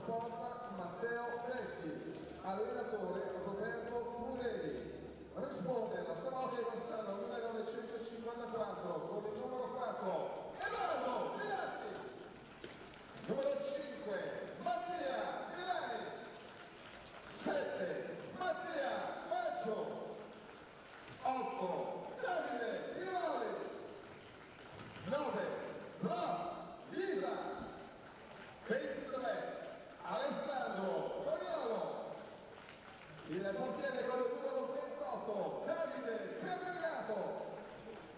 porta Matteo Vecchi, allenatore Roberto Crudeli. Risponde la stavolta Bassano 1954 con il numero 4 Edoardo Filati, numero 5 Mattia Milani, 7 Mattia Faccio, 8 Davide Piroli, 9 Lisa, 23 Alessandro Coriolo, il portiere con il numero 28 Davide Permegato,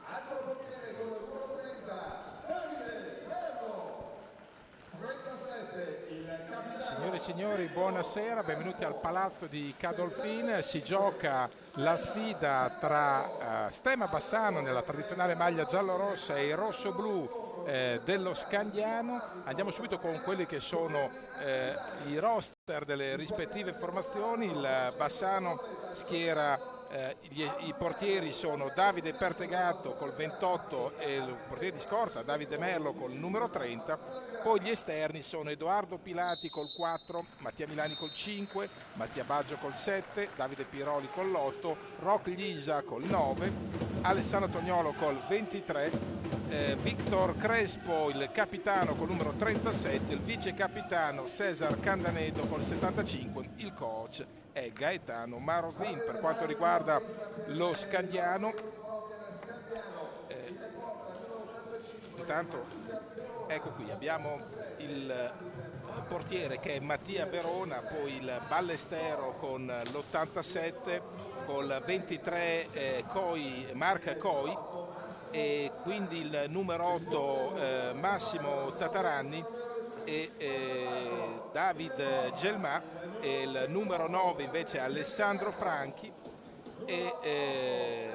altro portiere con il numero 30 Davide Berlo, 37 il capitano. Signore e signori, buonasera, benvenuti al Palazzo di Cadolfin. Si gioca la sfida tra Stema Bassano nella tradizionale maglia giallo-rossa e il rosso-blu dello Scandiano. Andiamo subito con quelli che sono i roster delle rispettive formazioni. Il Bassano schiera i portieri sono Davide Pertegato col 28 e il portiere di scorta Davide Merlo col numero 30. Poi gli esterni sono Edoardo Pilati col 4, Mattia Milani col 5, Mattia Baggio col 7, Davide Piroli con l'8, Roc Lisa col 9, Alessandro Tognolo col 23, Victor Crespo il capitano col numero 37, il vice capitano Cesar Candanedo col 75, il coach è Gaetano Marozin. Per quanto riguarda lo Scandiano, intanto ecco qui abbiamo il portiere che è Mattia Verona, poi il Ballestero con l'87, col 23 Marca Coi, e quindi il numero 8 Massimo Tataranni e David Gelmà, e il numero 9 invece Alessandro Franchi e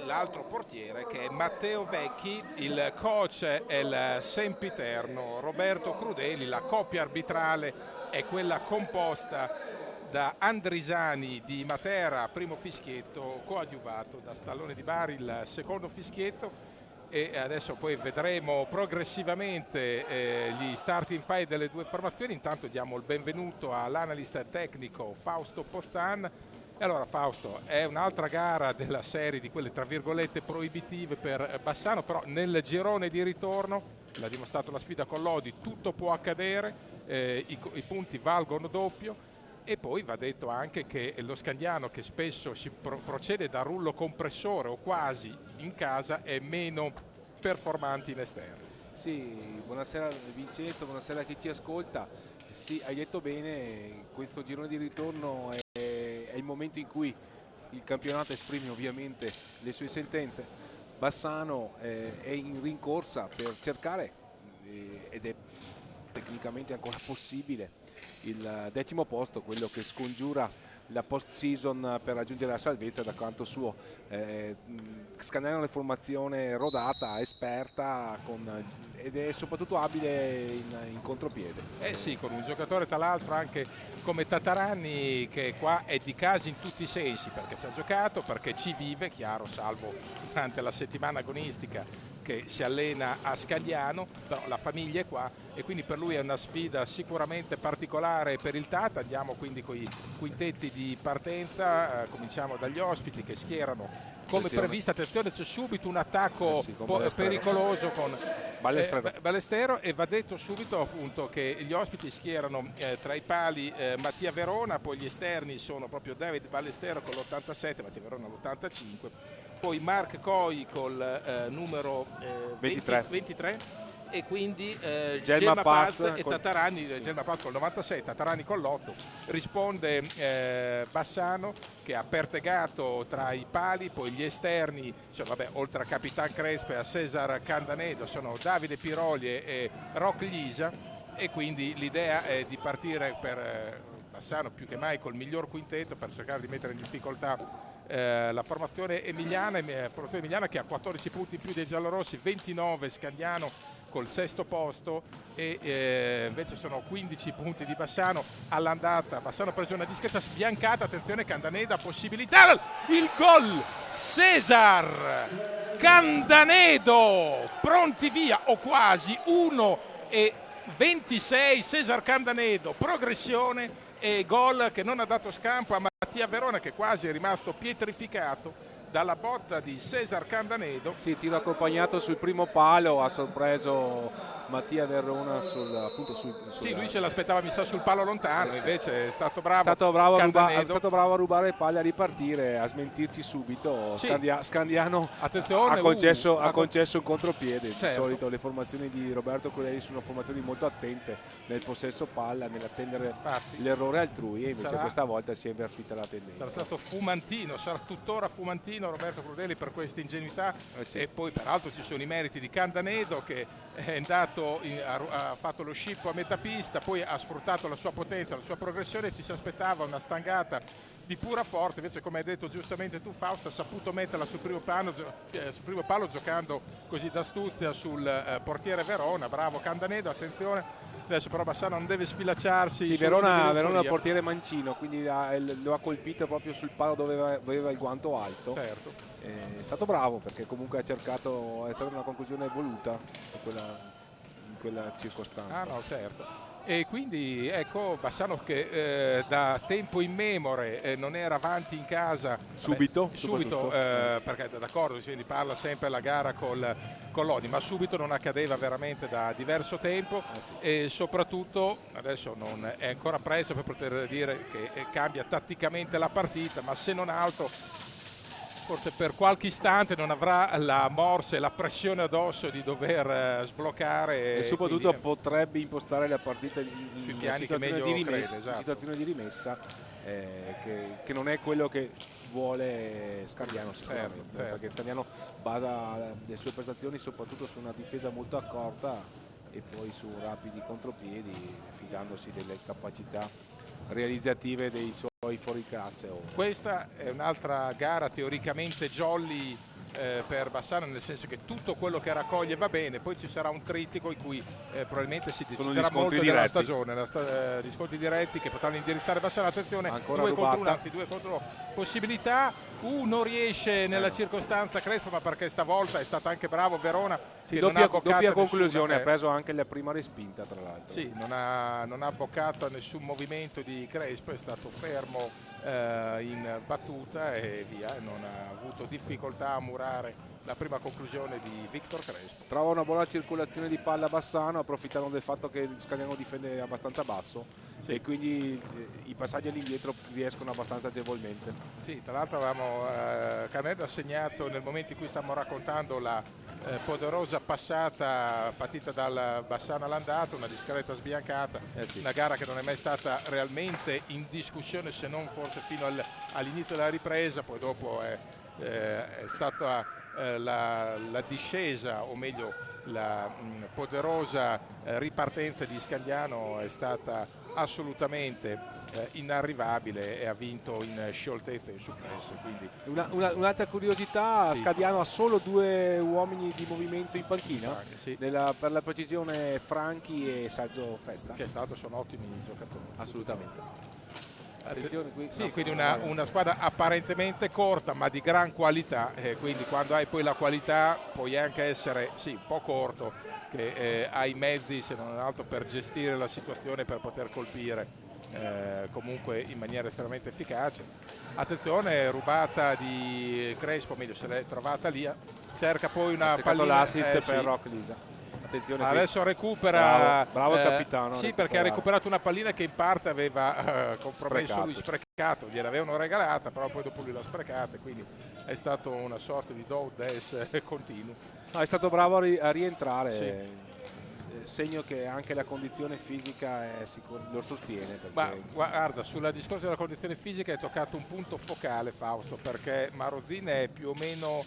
l'altro portiere che è Matteo Vecchi. Il coach è il sempiterno Roberto Crudeli. La coppia arbitrale è quella composta da Andrisani di Matera, primo fischietto, coadiuvato da Stallone di Bari, il secondo fischietto. E adesso poi vedremo progressivamente gli starting five delle due formazioni. Intanto diamo il benvenuto all'analista tecnico Fausto Postan. E allora Fausto, è un'altra gara della serie di quelle tra virgolette proibitive per Bassano, però nel girone di ritorno, l'ha dimostrato la sfida con Lodi, tutto può accadere, i punti valgono doppio. E poi va detto anche che lo Scandiano, che spesso si procede da rullo compressore o quasi in casa, è meno performante in esterno. Sì, buonasera Vincenzo, buonasera a chi ci ascolta. Sì, hai detto bene, questo girone di ritorno è il momento in cui il campionato esprime ovviamente le sue sentenze. Bassano è in rincorsa per cercare, ed è tecnicamente ancora possibile, il 10° posto, quello che scongiura la post season per raggiungere la salvezza da canto suo. Scandiano una formazione rodata, esperta, ed è soprattutto abile in contropiede. Sì, con un giocatore tra l'altro anche come Tataranni, che qua è di casa in tutti i sensi, perché ci ha giocato, perché ci vive, chiaro, salvo durante la settimana agonistica che si allena a Scagliano, però la famiglia è qua e quindi per lui è una sfida sicuramente particolare per il Tata. Andiamo quindi con i quintetti di partenza, cominciamo dagli ospiti che schierano come previsto. Attenzione, c'è subito un attacco pericoloso con Ballestero, e va detto subito appunto che gli ospiti schierano tra i pali Mattia Verona, poi gli esterni sono proprio David Ballestero con l'87, Mattia Verona l'85, poi Mark Coi col numero 23 e quindi Gelma Paz e Tataranni, sì. Gelma Paz col 96, Tataranni con l'8. Risponde Bassano, che ha Pertegato tra i pali, poi gli esterni, cioè, vabbè, oltre a Capitan Crespo e a Cesar Candanedo, sono Davide Piroli e Roc Lisa, e quindi l'idea è di partire per Bassano più che mai col miglior quintetto per cercare di mettere in difficoltà la formazione emiliana, che ha 14 punti in più dei giallorossi, 29 Scandiano col 6° posto, e invece sono 15 punti di Bassano all'andata. Bassano ha preso una discreta sbiancata, attenzione Candanedo, possibilità, il gol Cesar Candanedo, pronti via o quasi 1 e 26 Cesar Candanedo, progressione e gol che non ha dato scampo a Mattia Verona, che quasi è rimasto pietrificato dalla botta di Cesar Candanedo. Sì, tiro accompagnato sul primo palo, ha sorpreso Mattia Verona Sì, lui se l'aspettava mi sa sul palo lontano, invece è stato bravo. È stato bravo a rubare il palla e a ripartire, a smentirci subito. Sì. Scandiano Attenzione, ha concesso un contropiede. Certo. Di solito le formazioni di Roberto Crudeli sono formazioni molto attente nel possesso palla, nell'attendere l'errore altrui, e invece questa volta si è invertita la tendenza. Sarà stato fumantino, sarà tuttora fumantino Roberto Crudeli per questa ingenuità, e poi peraltro ci sono i meriti di Candanedo, che è andato ha fatto lo scippo a metà pista, poi ha sfruttato la sua potenza, la sua progressione. Ci si aspettava una stangata di pura forza, invece come hai detto giustamente tu Fausto, ha saputo metterla sul primo palo giocando così d'astuzia sul portiere Verona. Bravo Candanedo, attenzione. Adesso però Bassano non deve sfilacciarsi. Sì, Verona è un portiere mancino, quindi lo ha colpito proprio sul palo dove aveva il guanto alto. Certo. È stato bravo perché comunque è stata una conclusione voluta in quella circostanza. Ah no, certo. E quindi ecco Bassano che da tempo immemore non era avanti in casa subito perché d'accordo si parla sempre della gara con Lodi, ma subito non accadeva veramente da diverso tempo. E soprattutto adesso non è ancora presto per poter dire che cambia tatticamente la partita, ma se non altro forse per qualche istante non avrà la morsa e la pressione addosso di dover sbloccare, e soprattutto potrebbe impostare la partita in situazione di rimessa, che non è quello che vuole Scandiano sicuramente, perché Scandiano basa le sue prestazioni soprattutto su una difesa molto accorta e poi su rapidi contropiedi, fidandosi delle capacità realizzative dei suoi fuoriclasse. Questa è un'altra gara teoricamente jolly per Bassano, nel senso che tutto quello che raccoglie va bene, poi ci sarà un trittico in cui probabilmente si deciderà molto della stagione, gli scontri diretti che potranno indirizzare Bassano. Attenzione, ancora 2 contro 1, anzi 2 contro possibilità. Uno riesce nella circostanza Crespo, ma perché stavolta è stato anche bravo Verona, che doppia conclusione, ha preso anche la prima respinta tra l'altro. Sì, non ha boccato a nessun movimento di Crespo, è stato fermo in battuta e via, non ha avuto difficoltà a murare la prima conclusione di Victor Crespo. Trova una buona circolazione di palla Bassano, approfittando del fatto che il Scandiano difende abbastanza basso, e quindi i passaggi all'indietro riescono abbastanza agevolmente. Sì, tra l'altro avevamo Caneda segnato nel momento in cui stiamo raccontando la poderosa passata partita dal Bassano all'andato, una discreta sbiancata, una gara che non è mai stata realmente in discussione, se non forse fino all'inizio della ripresa. Poi dopo è stata la discesa, o meglio la poderosa ripartenza di Scandiano è stata assolutamente inarrivabile e ha vinto in scioltezza e in suppressa. Quindi un'altra curiosità, Scandiano ha solo 2 uomini di movimento in panchina, per la precisione Franchi e Sergio Festa, che sono ottimi giocatori, assolutamente. Attenzione qui. Sì, quindi una squadra apparentemente corta ma di gran qualità, quindi quando hai poi la qualità puoi anche essere un po' corto, che hai i mezzi se non altro per gestire la situazione, per poter colpire comunque in maniera estremamente efficace. Attenzione, rubata di Crespo, meglio se l'è trovata lì, cerca poi una pallina, l'assist per Rock Lisa. Adesso recupera, bravo il capitano, sì, perché ha recuperato una pallina che in parte aveva compromesso lui, sprecato, gliel'avevano regalata, però poi dopo lui l'ha sprecata, quindi è stato una sorta di do des continuo. È stato bravo a rientrare, segno che anche la condizione fisica lo sostiene. Ma guarda, sulla discorso della condizione fisica hai toccato un punto focale, Fausto, perché Marozin è più o meno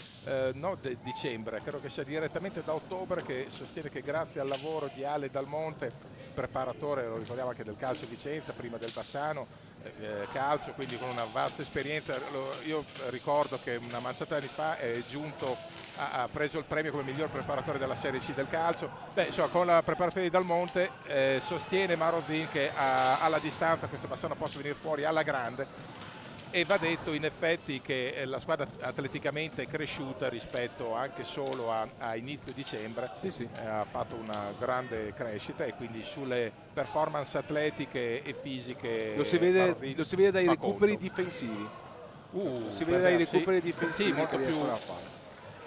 dicembre, credo che sia direttamente da ottobre, che sostiene che grazie al lavoro di Ale Dalmonte, preparatore, lo ricordiamo anche del Calcio Vicenza, prima del Bassano calcio, quindi con una vasta esperienza. Io ricordo che una manciata di anni fa è giunto, ha preso il premio come miglior preparatore della Serie C del calcio. Insomma, con la preparazione di Dalmonte sostiene Marozin che alla distanza questo Bassano possa venire fuori alla grande, E va detto in effetti che la squadra atleticamente è cresciuta rispetto anche solo a inizio dicembre, Sì. ha fatto una grande crescita e quindi sulle performance atletiche e fisiche Lo si vede dai fa recuperi conto. difensivi. Si Per vede dai me, sì. recuperi Sì, difensivi molto che più. riescono a fare.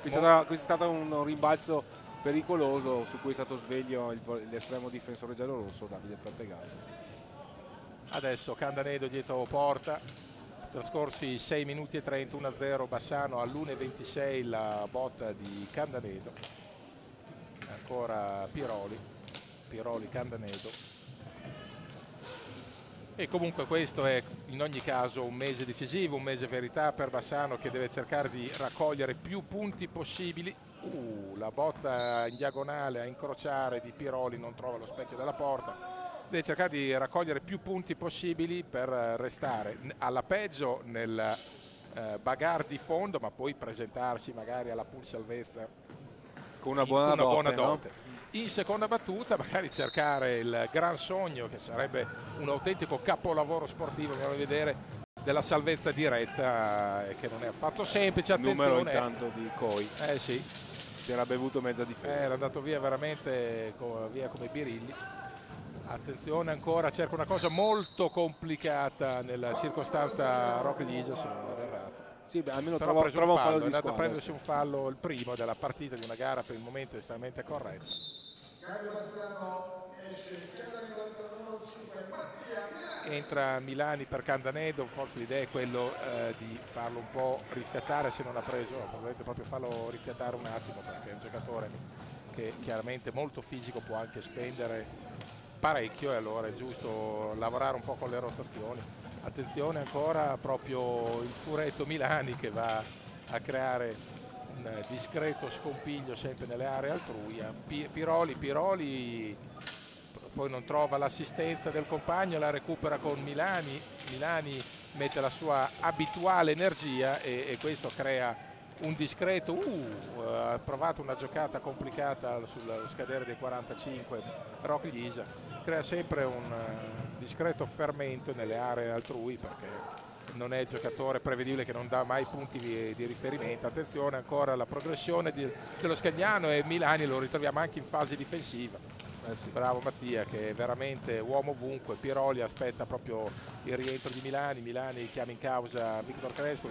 Questo è stato un rimbalzo pericoloso su cui è stato sveglio l'estremo difensore giallorosso Davide Pertegallo. Adesso Candanedo dietro porta, trascorsi 6 minuti e 30, 1-0 Bassano, all'1:26 la botta di Candanedo, ancora Piroli, Candanedo. E comunque questo è in ogni caso un mese decisivo, un mese verità per Bassano, che deve cercare di raccogliere più punti possibili. La botta in diagonale a incrociare di Piroli, non trova lo specchio della porta. Deve cercare di raccogliere più punti possibili per restare alla peggio nel bagarre di fondo, ma poi presentarsi magari alla Pool Salvezza con una buona dote, dote. no? In seconda battuta magari cercare il gran sogno, che sarebbe un autentico capolavoro sportivo, andiamo a vedere, della salvezza diretta, che non è affatto semplice. Il numero Attenzione, intanto di Coi sì, si era bevuto mezza difesa, era andato via veramente via come birilli. Attenzione ancora, cerca una cosa molto complicata nella circostanza Rock Lisa, se non vado errato. sì, beh, almeno Però trova un fallo è di andato squadra, a prendersi sì. un fallo, il primo della partita, di una gara per il momento estremamente corretta. Entra Milani per Candanedo, forse l'idea è quello di farlo un po' rifiatare, se non ha preso, probabilmente proprio farlo rifiatare un attimo, perché è un giocatore che chiaramente molto fisico, può anche spendere parecchio, e allora è giusto lavorare un po' con le rotazioni. Attenzione ancora, proprio il furetto Milani che va a creare un discreto scompiglio sempre nelle aree altrui. Piroli poi non trova l'assistenza del compagno, la recupera con Milani mette la sua abituale energia e questo crea un discreto ha provato una giocata complicata sul scadere dei 45 Rock Lisa, crea sempre un discreto fermento nelle aree altrui, perché non è il giocatore prevedibile che non dà mai punti di riferimento. Attenzione ancora alla progressione dello Scagnano, e Milani lo ritroviamo anche in fase difensiva. Sì. Bravo Mattia, che è veramente uomo ovunque. Piroli aspetta proprio il rientro di Milani chiama in causa Victor Crespo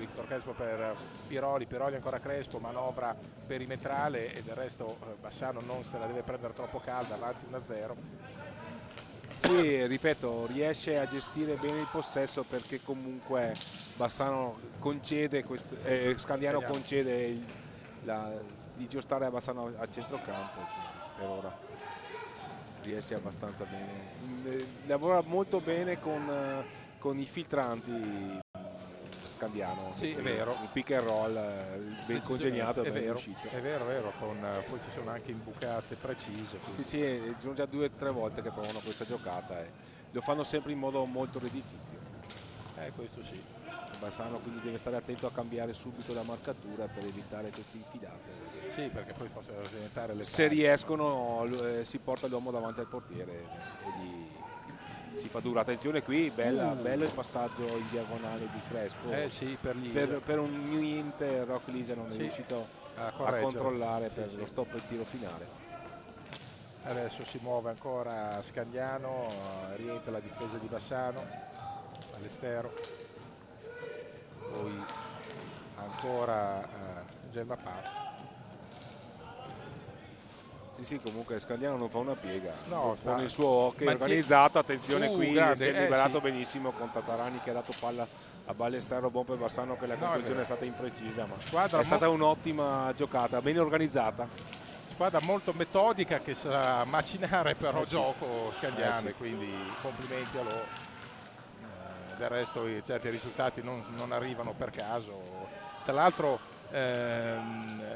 per Piroli ancora Crespo, manovra perimetrale, e del resto Bassano non se la deve prendere troppo calda, avanti 1-0. Sì, ripeto, riesce a gestire bene il possesso, perché comunque Bassano concede, Scandiano concede di giostare a Bassano a centrocampo, per ora riesce abbastanza bene, lavora molto bene con i filtranti Scandiano. Sì, è vero. Un pick and roll ben congegnato, è ben vero, riuscito. è vero, poi ci sono anche imbucate precise. Sì, sono già 2 o 3 volte che provano questa giocata e lo fanno sempre in modo molto redditizio. Questo sì. Bassano quindi deve stare attento a cambiare subito la marcatura per evitare queste infilate. Sì, perché poi possono diventare le Se riescono si porta l'uomo davanti al portiere e si fa dura. Attenzione qui, bello il passaggio in diagonale di Crespo. Sì, per un niente Rock Lisa non è riuscito a controllare per lo stop e tiro finale. Adesso si muove ancora Scagnano, rientra la difesa di Bassano all'estero, poi ancora Gemma Paf. Sì, comunque Scandiano non fa una piega, no, con il suo hockey organizzato. Attenzione qui, grande, si è liberato sì. benissimo con Tatarani, che ha dato palla a Ballestero, buon per Bassano, che la conclusione è stata imprecisa, ma è stata un'ottima giocata, ben organizzata. Squadra molto metodica, che sa macinare però gioco Scandiano, quindi complimenti a loro. Del resto certi risultati non arrivano per caso. Tra l'altro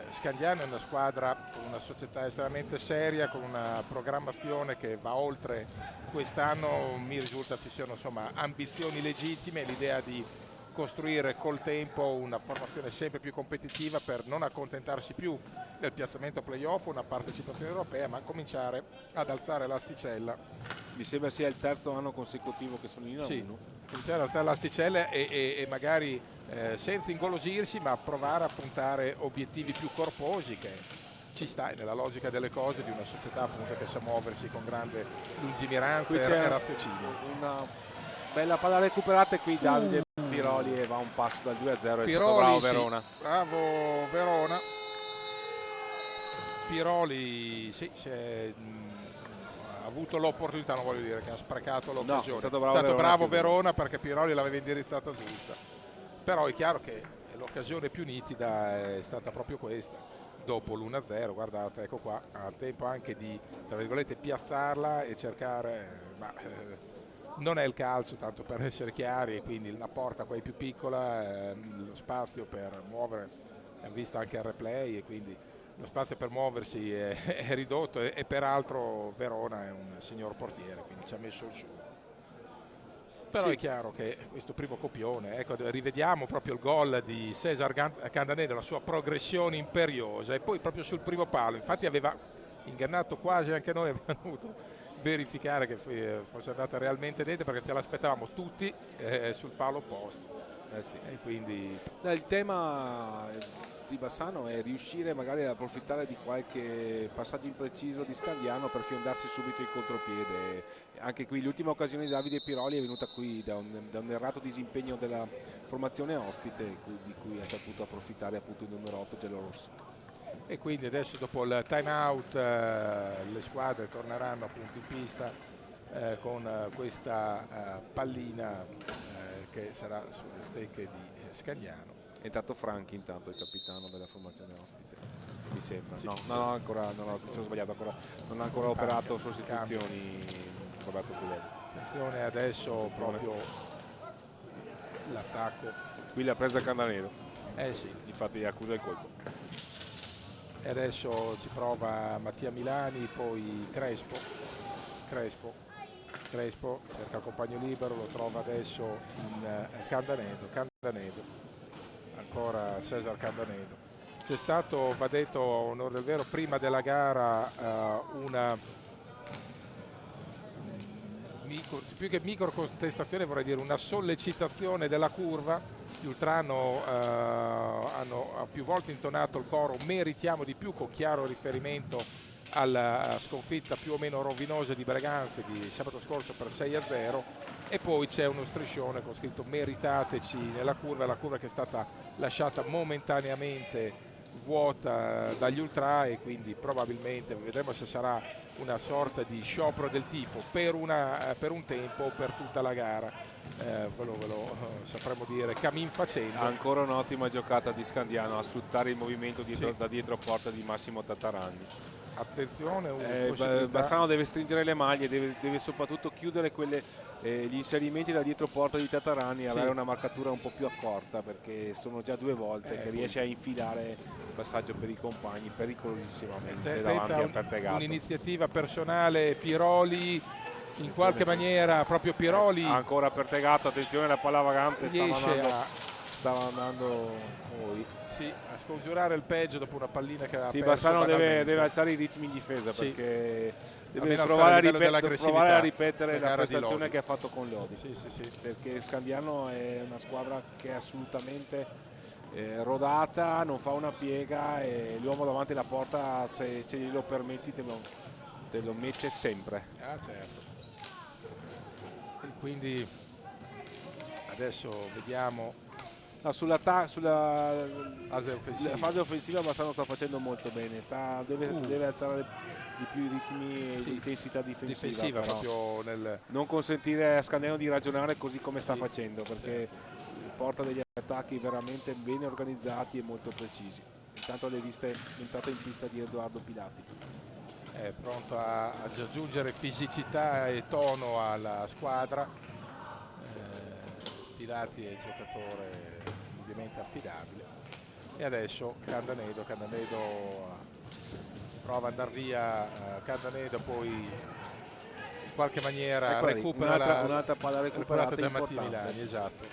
Scandiano è una squadra, una società estremamente seria, con una programmazione che va oltre quest'anno. Mi risulta ci siano ambizioni legittime, l'idea di costruire col tempo una formazione sempre più competitiva per non accontentarsi più del piazzamento playoff, una partecipazione europea, ma cominciare ad alzare l'asticella. Mi sembra sia il terzo anno consecutivo che sono in A1. Sì, cominciare ad alzare l'asticella e magari senza ingolosirsi, ma provare a puntare obiettivi più corposi, che ci sta nella logica delle cose di una società appunto che sa muoversi con grande lungimiranza Qui e c'è raziocinio. una bella palla recuperata e qui Davide Piroli va un passo dal 2-0 e è stato Piroli, bravo sì, Verona. bravo Verona. Piroli sì, ha avuto l'opportunità, non voglio dire che ha sprecato l'occasione. No, è stato bravo Verona perché Piroli l'aveva indirizzata giusta. Però è chiaro che l'occasione più nitida è stata proprio questa. Dopo l'1-0, guardate, ecco qua, ha tempo anche di, tra virgolette, piazzarla e cercare, non è il calcio, tanto per essere chiari, e quindi la porta qua è più piccola, lo spazio per muovere, abbiamo visto anche il replay, e quindi lo spazio per muoversi è ridotto, e peraltro Verona è un signor portiere, quindi ci ha messo il suo. Però sì, è chiaro che questo primo copione, ecco, rivediamo proprio il gol di Cesar Candaneda, la sua progressione imperiosa, e poi proprio sul primo palo, infatti aveva ingannato quasi anche noi, abbiamo dovuto verificare che fosse andata realmente dentro, perché ce l'aspettavamo tutti sul palo opposto. Sì. E quindi il tema di Bassano è riuscire magari ad approfittare di qualche passaggio impreciso di Scandiano per fiondarsi subito in contropiede. Anche qui l'ultima occasione di Davide Piroli è venuta qui da un errato disimpegno della formazione ospite, di cui ha saputo approfittare appunto il numero 8 giallorosso. E quindi adesso, dopo il time out, le squadre torneranno appunto in pista con questa pallina che sarà sulle stecche di Scandiano. È intanto Franchi, intanto il capitano della formazione ospite, mi sembra. Sì. No, mi sono sbagliato, non ha ancora operato sostituzioni Roberto Pudelli. Attenzione adesso proprio l'attacco. Qui l'ha presa Candanero. Sì. Infatti accusa il colpo. E adesso ci prova Mattia Milani, poi Crespo cerca il compagno libero, lo trova adesso in Candanedo, ancora Cesar Candanedo. C'è stato, va detto a onore del vero, prima della gara una più che micro contestazione, vorrei dire una sollecitazione della curva. Gli ultra hanno più volte intonato il coro "meritiamo di più", con chiaro riferimento alla sconfitta più o meno rovinosa di Breganze di sabato scorso per 6-0, e poi c'è uno striscione con scritto "meritateci" nella curva, la curva che è stata lasciata momentaneamente vuota dagli ultra, e quindi probabilmente vedremo se sarà una sorta di sciopero del tifo per un tempo o per tutta la gara. Ve lo sapremo dire cammin facendo. Ancora un'ottima giocata di Scandiano a sfruttare il movimento da dietro porta di Massimo Tatarani. Attenzione, Bassano deve stringere le maglie, deve soprattutto chiudere gli inserimenti da dietro porta di Tatarani e avere una marcatura un po' più accorta, perché sono già due volte che riesce a infilare il passaggio per i compagni pericolosissimamente davanti al Pertegato. Un'iniziativa personale Piroli, in qualche maniera proprio Piroli ancora Pertegato, attenzione, la palla vagante stava andando poi a scongiurare il peggio dopo una pallina che aveva perso. Bassano deve alzare i ritmi in difesa, perché deve provare a ripetere la prestazione che ha fatto con Lodi. Perché Scandiano è una squadra che è assolutamente rodata, non fa una piega, e l'uomo davanti alla porta, se ce glielo permetti, te lo mette sempre. Certo. E quindi adesso vediamo sulla fase offensiva Bassano sta facendo molto bene, deve alzare di più i ritmi e l'intensità difensiva proprio non consentire a Scandiano di ragionare così come sta facendo, perché porta degli attacchi veramente ben organizzati e molto precisi. Intanto l'entrata in pista di Edoardo Pilati è pronto a aggiungere fisicità e tono alla squadra. Pilati è il giocatore ovviamente affidabile, e adesso Candanedo prova ad andare via. Candanedo poi in qualche maniera recupera un'altra palla recuperata da Mattia Milani, esatto.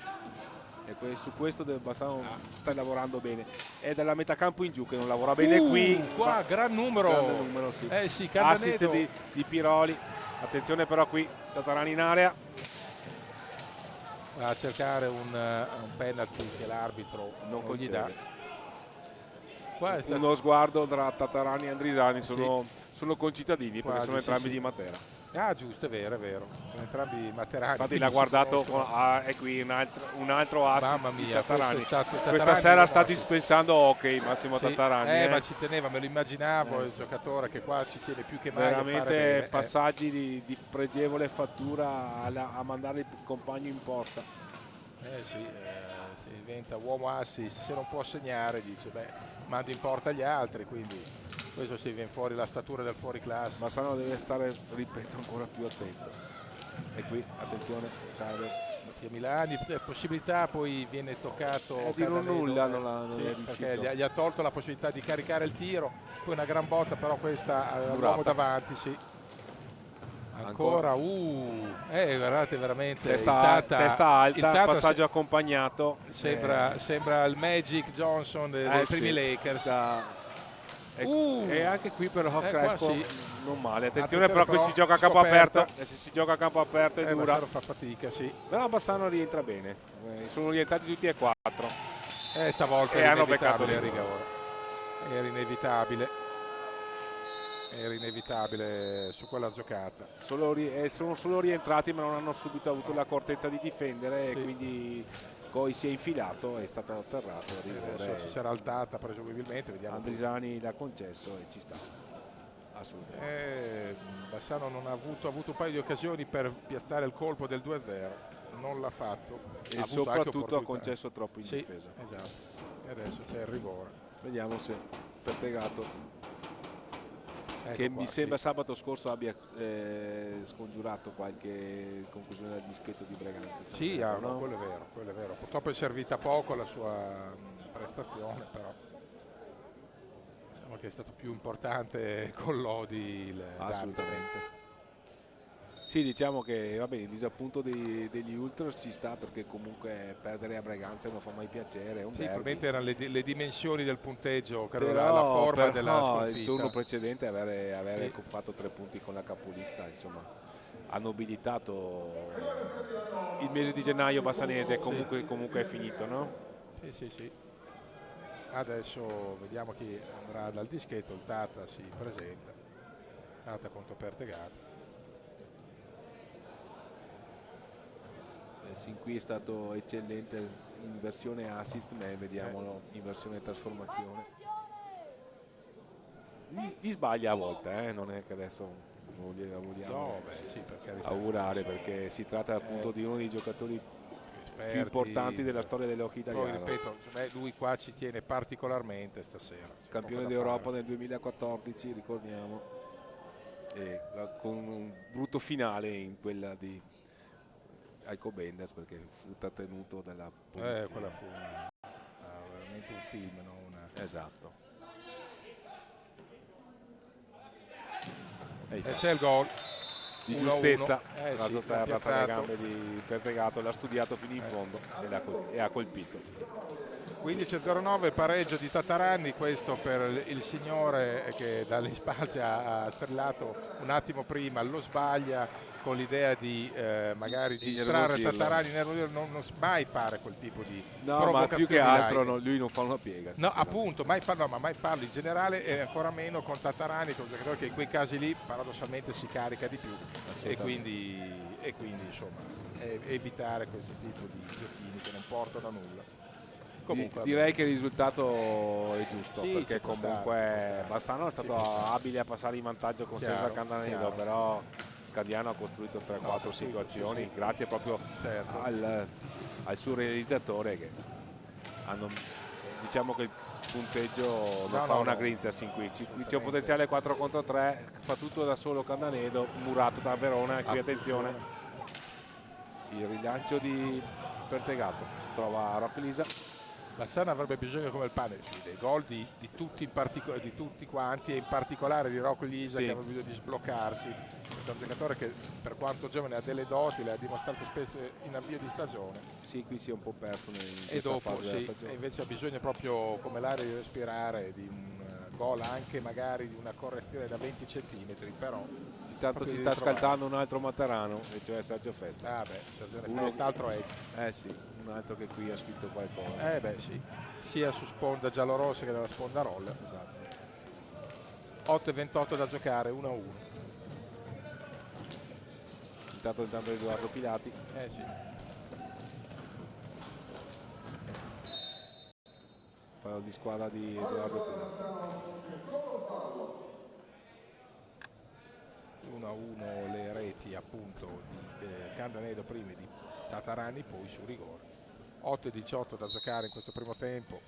e su questo Bassano sta lavorando bene. È dalla metà campo in giù che non lavora bene qui. Qua gran numero. Grande numero, sì. Sì, Assist Candanedo. di Piroli. Attenzione però qui, Tatarani in area. Va a cercare un penalty che l'arbitro non gli dà. concede. Qua è stato- Uno sguardo tra Tatarani e Andrisani, sono concittadini perché Quasi, sono entrambi sì. di Matera. Ah, giusto, è vero, è vero. Sono entrambi materani. Infatti quindi l'ha si guardato conoscono. e qui un altro assist. Mamma di mia, Tatarani. questo è stato- Questa Tatarani sera non sta ha- dispensando hockey Massimo Sì, Tatarani. ma ci teneva, me lo immaginavo, il sì. giocatore che qua ci tiene più che mai a fare Veramente bene, passaggi di pregevole fattura a mandare il compagno in porta. Sì, si diventa uomo assist, se non può segnare dice beh mando in porta gli altri, quindi questo si viene fuori la statura del fuoriclasse. Bassano deve stare, ripeto, ancora più attento. E qui, attenzione, cade. Mattia Milani, possibilità, poi viene toccato Di non Candanedo, nulla non sì, è perché riuscito. gli ha tolto la possibilità di caricare il tiro, poi una gran botta però questa all'uomo Durata. davanti, sì. Ancora, guardate veramente Testa il alta, Tata passaggio accompagnato. sembra il Magic Johnson dei primi sì. Lakers. E anche qui però qua Crespo sì. non male. Attenzione Attenzione però qui però, si gioca a campo scoperta. aperto. E se si gioca a campo aperto è dura. Bassano fa fatica, sì. Però Bassano rientra bene. Sono rientrati tutti e quattro. Stavolta E era hanno beccato inevitabile il il rigore. Era inevitabile su quella giocata. Sono solo rientrati ma non hanno subito avuto l'accortezza di difendere Sì. e quindi Coi si è infilato, è stato atterrato. Adesso si sarà alzata presumibilmente, vediamo. Andrisani l'ha concesso e ci sta. Assolutamente. Bassano non ha avuto un paio di occasioni per piazzare il colpo del 2-0, non l'ha fatto. E soprattutto ha concesso troppo in difesa. Esatto. E adesso c'è il rigore. Vediamo se Pertegato, Ecco mi sembra sabato scorso abbia scongiurato qualche conclusione del dischetto di Breganza. Sì, no? quello è vero. Purtroppo è servita poco la sua prestazione, però diciamo che è stato più importante con Lodi. Assolutamente. Sì, diciamo che vabbè, il disappunto degli Ultras ci sta, perché comunque perdere a Breganza non fa mai piacere. È un derby. Probabilmente erano le dimensioni del punteggio, credo la forma della sconfitta. Il turno precedente avere fatto 3 punti con la capolista, insomma, ha nobilitato il mese di gennaio bassanese. Comunque è finito, no? Sì. Adesso vediamo chi andrà dal dischetto. Il Tata si presenta. Tata contro Pertegato. Sin qui è stato eccellente in versione assist, ma vediamolo in versione trasformazione. Gli sbaglia a volte, non è che adesso non gliela vogliamo augurare, perché si tratta appunto di uno dei giocatori più importanti della storia dell'hockey italiano. Poi ripeto, lui qua ci tiene particolarmente stasera. Campione d'Europa nel 2014, ricordiamo, e con un brutto finale in quella di Aiko Benders, perché fu trattenuto dalla polizia. Quella fu veramente un film, no? Esatto. E c'è il gol di giustezza, raso terra tra le gambe di Pertegato, l'ha studiato fino in fondo e ha colpito. 15-09 pareggio di Tatarani, questo per il signore che dalle spalle ha strillato un attimo prima, lo sbaglia con l'idea di magari distrarre Tatarani, non mai fare quel tipo di provocazione. Ma più che altro lui non fa una piega. No, appunto, mai farlo in generale, e ancora meno con Tatarani, che è un giocatore che in quei casi lì paradossalmente si carica di più, e quindi insomma evitare questo tipo di giochini che non portano a nulla. Comunque, direi che il risultato è giusto, sì, perché comunque Bassano è stato abile a passare in vantaggio con Cesar Candanedo, però Scandiano ha costruito 3-4 situazioni grazie proprio al suo realizzatore, che diciamo che il punteggio non fa una grinza sin qui. C'è un potenziale 4 contro 3, fa tutto da solo Candanedo, murato da Verona. Qui attenzione, il rilancio di Pertegato, trova Rocklisa, Bassano avrebbe bisogno come il pane dei gol di tutti, di tutti quanti, e in particolare di Rocco Lisa, Sì. che aveva bisogno di sbloccarsi. È un giocatore che per quanto giovane ha delle doti, le ha dimostrato spesso in avvio di stagione, Sì, qui si è un po' perso in e questa dopo fase della e stagione. invece ha bisogno proprio come l'aria di respirare, di un gol, anche magari di una correzione da 20 centimetri, però Intanto proprio si di sta ritrovare. scaldando un altro Materano, e cioè Sergio Festa. Ah beh, Sergione Uno- Festa, altro ex. Sì, un altro che qui ha scritto qualcosa. Beh sì, sia su sponda giallorossa che della sponda roller. Esatto. 8:28 da giocare, 1-1. Intanto Edoardo Pilati. Sì. Fallo di squadra di Edoardo Pilati. 1-1 le reti appunto di Candanedo prima, di Tatarani poi su rigore. 8:18 da giocare in questo primo tempo.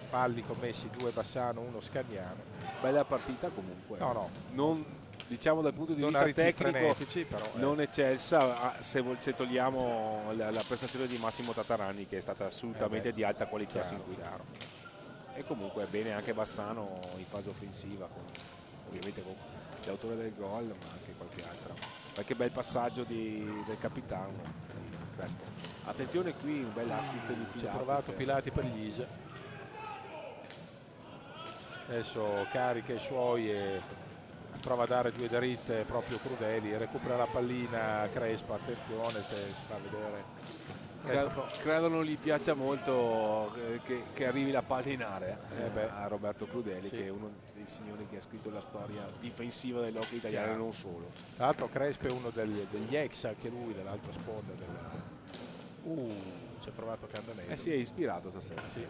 Falli commessi, 2 Bassano, 1 Scagnano. Bella partita comunque. No, Non, diciamo dal punto di non a vista ritmi tecnico frenetici, però non eccelsa, se togliamo la prestazione di Massimo Tatarani, che è stata assolutamente di alta qualità sin qui. E comunque bene anche Bassano in fase offensiva, ovviamente con l'autore del gol, ma anche qualche bel passaggio del capitano di Crespo. Attenzione qui, un bel assist di Pilati. ci ha provato Pilati per Lisa. Adesso carica i suoi e prova a dare 2 dritte proprio crudeli, recupera la pallina Crespo, attenzione se si fa vedere. Credo non gli piaccia molto che arrivi la palla in area a Roberto Crudeli, sì, che è uno dei signori che ha scritto la storia difensiva dell'hockey italiano e non solo. Tra l'altro Crespo è uno degli ex, anche lui, dell'altra sponda. Ci ha provato Candanedo. Si è ispirato stasera. Sì.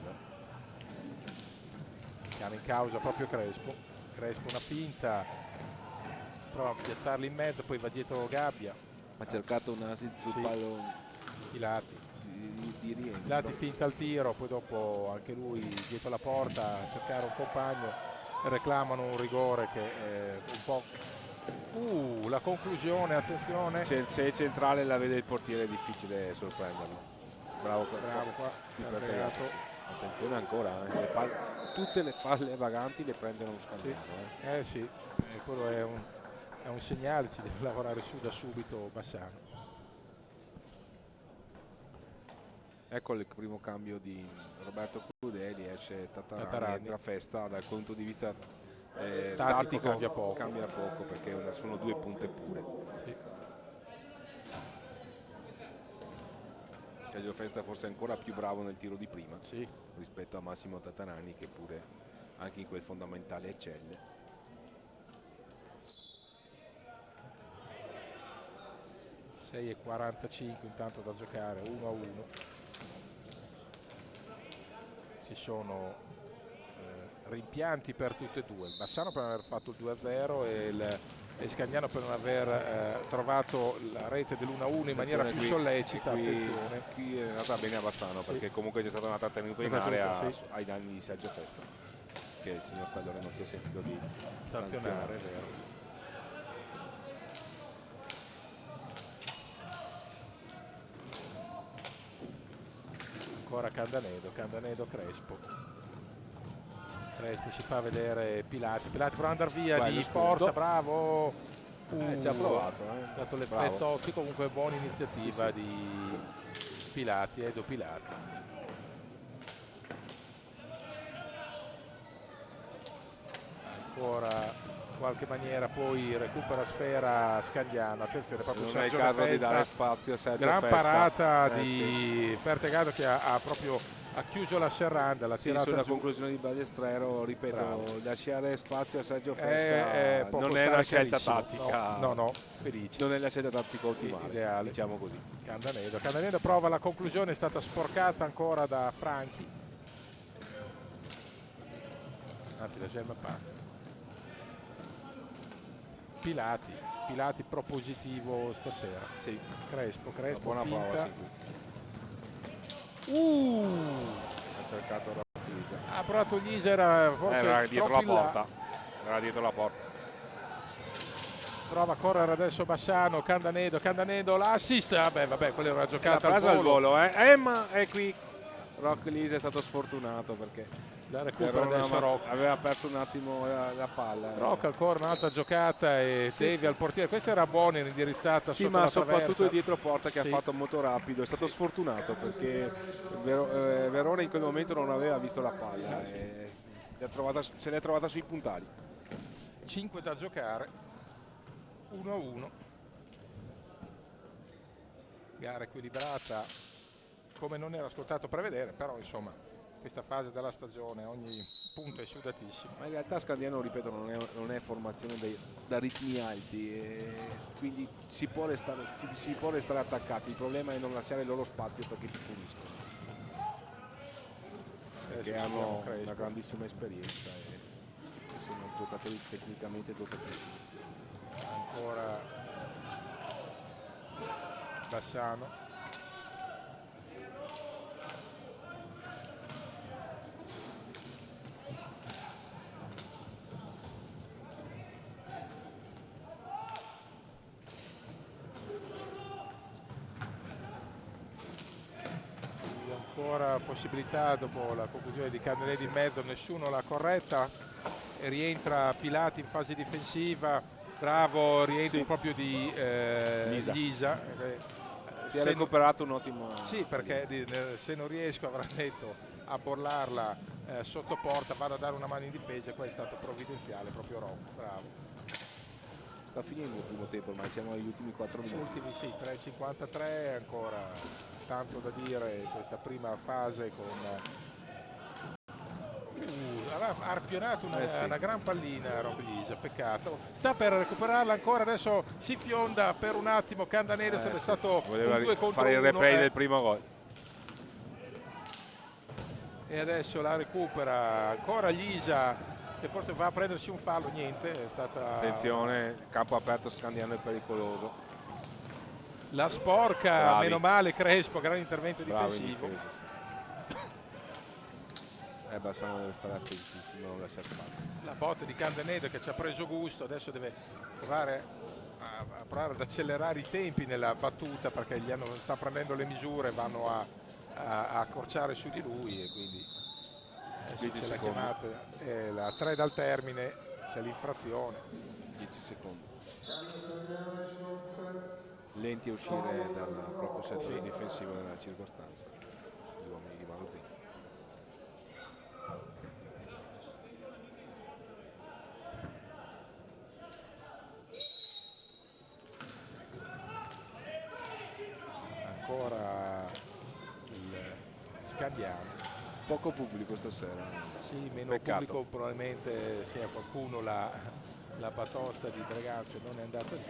Chiama in causa proprio Crespo. Crespo una finta, prova a piazzarli in mezzo, poi va dietro Gabbia. Ha cercato un assist sul palo Pilati. di rientro. Pilati finta al tiro, poi dopo anche lui dietro la porta a cercare un compagno, reclamano un rigore che è un po'... la conclusione, attenzione. Se è centrale la vede il portiere, è difficile sorprenderlo. Bravo qua. Attenzione ancora, tutte le palle vaganti le prendono Scagnano. Sì, quello è un segnale, ci deve lavorare su da subito Bassano. Ecco il primo cambio di Roberto Crudeli, esce Tatarani. entra Festa. Dal punto di vista tattico cambia poco perché sono 2 punte pure. Sì. Sergio Festa forse è ancora più bravo nel tiro di prima, sì, rispetto a Massimo Tatarani, che pure anche in quel fondamentale eccelle. e 45 intanto da giocare, 1-1. Ci sono rimpianti per tutte e due, il Bassano per aver fatto il 2-0 e Scagnano per non aver trovato la rete dell'1-1 in maniera più sollecita. Qui è andata bene a Bassano, perché comunque c'è stata una trattenuta in area ai danni di Sergio Festa, che il signor Stallone non si è sentito di sanzionare. Vero. Ancora Candanedo Crespo si fa vedere Pilati prova ad andare via di forza, bravo, ci ha provato, è stato l'effetto ottico, comunque buona iniziativa di Pilati, Edo Pilati. Ancora qualche maniera, poi recupera sfera Scagliano, attenzione proprio non è il caso di dare spazio a Sergio Festa. Gran parata di Pertegado, che ha proprio chiuso la serranda, l'ha tirata sulla giù. conclusione di Balestrero, ripeto, Bravo. lasciare spazio a Sergio Festa non è una scelta tattica, no, felice, non è la scelta tattica ottimale, ideale, diciamo così. Candanedo prova la conclusione, è stata sporcata ancora da Franchi, anzi da Gelma Pazzi. Pilati propositivo stasera. Sì. Crespo buona finta. prova, ha cercato Lisa. Ha provato Lisa, era forse era dietro la troppo in là. porta. Era dietro la porta. Prova a correre adesso Bassano, Candanedo l'assist. Vabbè, quella era una giocata L'ha presa al volo, ma è qui Rock Lise è stato sfortunato perché La recupera adesso Rock. aveva perso un attimo la palla. Rock ancora un'altra giocata e Sì, Devi sì. al portiere. Questa era buona indirizzata Sì, sotto ma la soprattutto traversa. il dietro porta che Sì. ha fatto molto rapido, è stato sfortunato perché Verona in quel momento non aveva visto la palla e se l'è trovata sui puntali. 5 da giocare, 1-1. Gara equilibrata come non era scontato prevedere, però insomma questa fase della stagione ogni punto è sudatissimo. Ma in realtà Scandiano, ripeto, non è formazione da ritmi alti, quindi si può restare attaccati. Il problema è non lasciare loro spazio perché ti puniscono, perché hanno una grandissima esperienza e sono giocatori tecnicamente dotatissimi. Ancora Bassano. Ancora possibilità dopo la conclusione di Candeledi in mezzo, nessuno l'ha corretta e rientra Pilati in fase difensiva. Bravo rientro proprio di Lisa. Si è recuperato un ottimo. Sì, perché se non riesco, avrà detto, a bollarla sotto porta, vado a dare una mano in difesa, e qua è stato provvidenziale proprio Rocco. Bravo. Sta finendo il primo tempo, ormai siamo agli ultimi 4 minuti. Ultimi sì, 3:53, ancora tanto da dire in questa prima fase con aveva arpionato una gran pallina Rogliese, peccato. Sta per recuperarla ancora, adesso si fionda per un attimo Candanede, sarebbe stato voleva un 2 contro fare il 1, replay del primo gol. E adesso la recupera ancora Lisa, che forse va a prendersi un fallo, niente, è stata... Attenzione, campo aperto, Scandiano è pericoloso. La sporca, Bravi. meno male Crespo, gran intervento Bravo difensivo. in difesa, sì. Bassano deve stare attentissimo, non lasciare spazio. La botta di Candanede che ci ha preso gusto, adesso deve provare ad accelerare i tempi nella battuta, perché sta prendendo le misure, vanno a accorciare su di lui, e quindi adesso c'è la chiamata, la 3 dal termine, c'è l'infrazione. 10 secondi. Lenti a uscire dal proprio settore difensivo nella circostanza, gli uomini di Marozzini. Ancora il Scandiano. Poco pubblico stasera. Sì, meno Peccato. pubblico, probabilmente sia qualcuno la batosta di Braganza non è andata giù.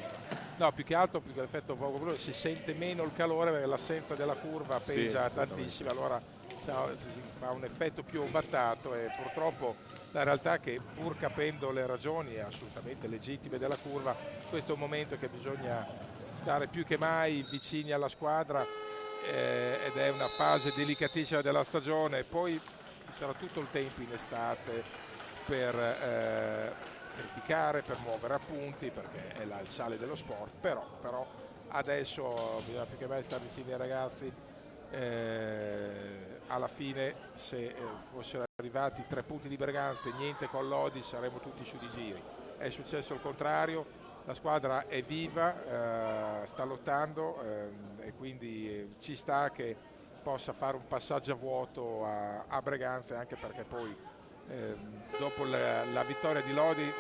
No, più che altro, più che l'effetto poco pubblico, si sente meno il calore perché l'assenza della curva pesa tantissimo, allora si fa un effetto più ovattato, e purtroppo la realtà è che, pur capendo le ragioni assolutamente legittime della curva, questo è un momento che bisogna stare più che mai vicini alla squadra, ed è una fase delicatissima della stagione. Poi ci sarà tutto il tempo in estate per criticare, per muovere appunti, perché è là il sale dello sport, però adesso bisogna più che mai stare vicini ai ragazzi. Alla fine, se fossero arrivati 3 punti di Berganza e niente con Lodi, saremmo tutti su di giri. È successo il contrario, la squadra è viva, sta lottando, e quindi ci sta che possa fare un passaggio a vuoto a Breganze, anche perché poi dopo la vittoria di Lodi,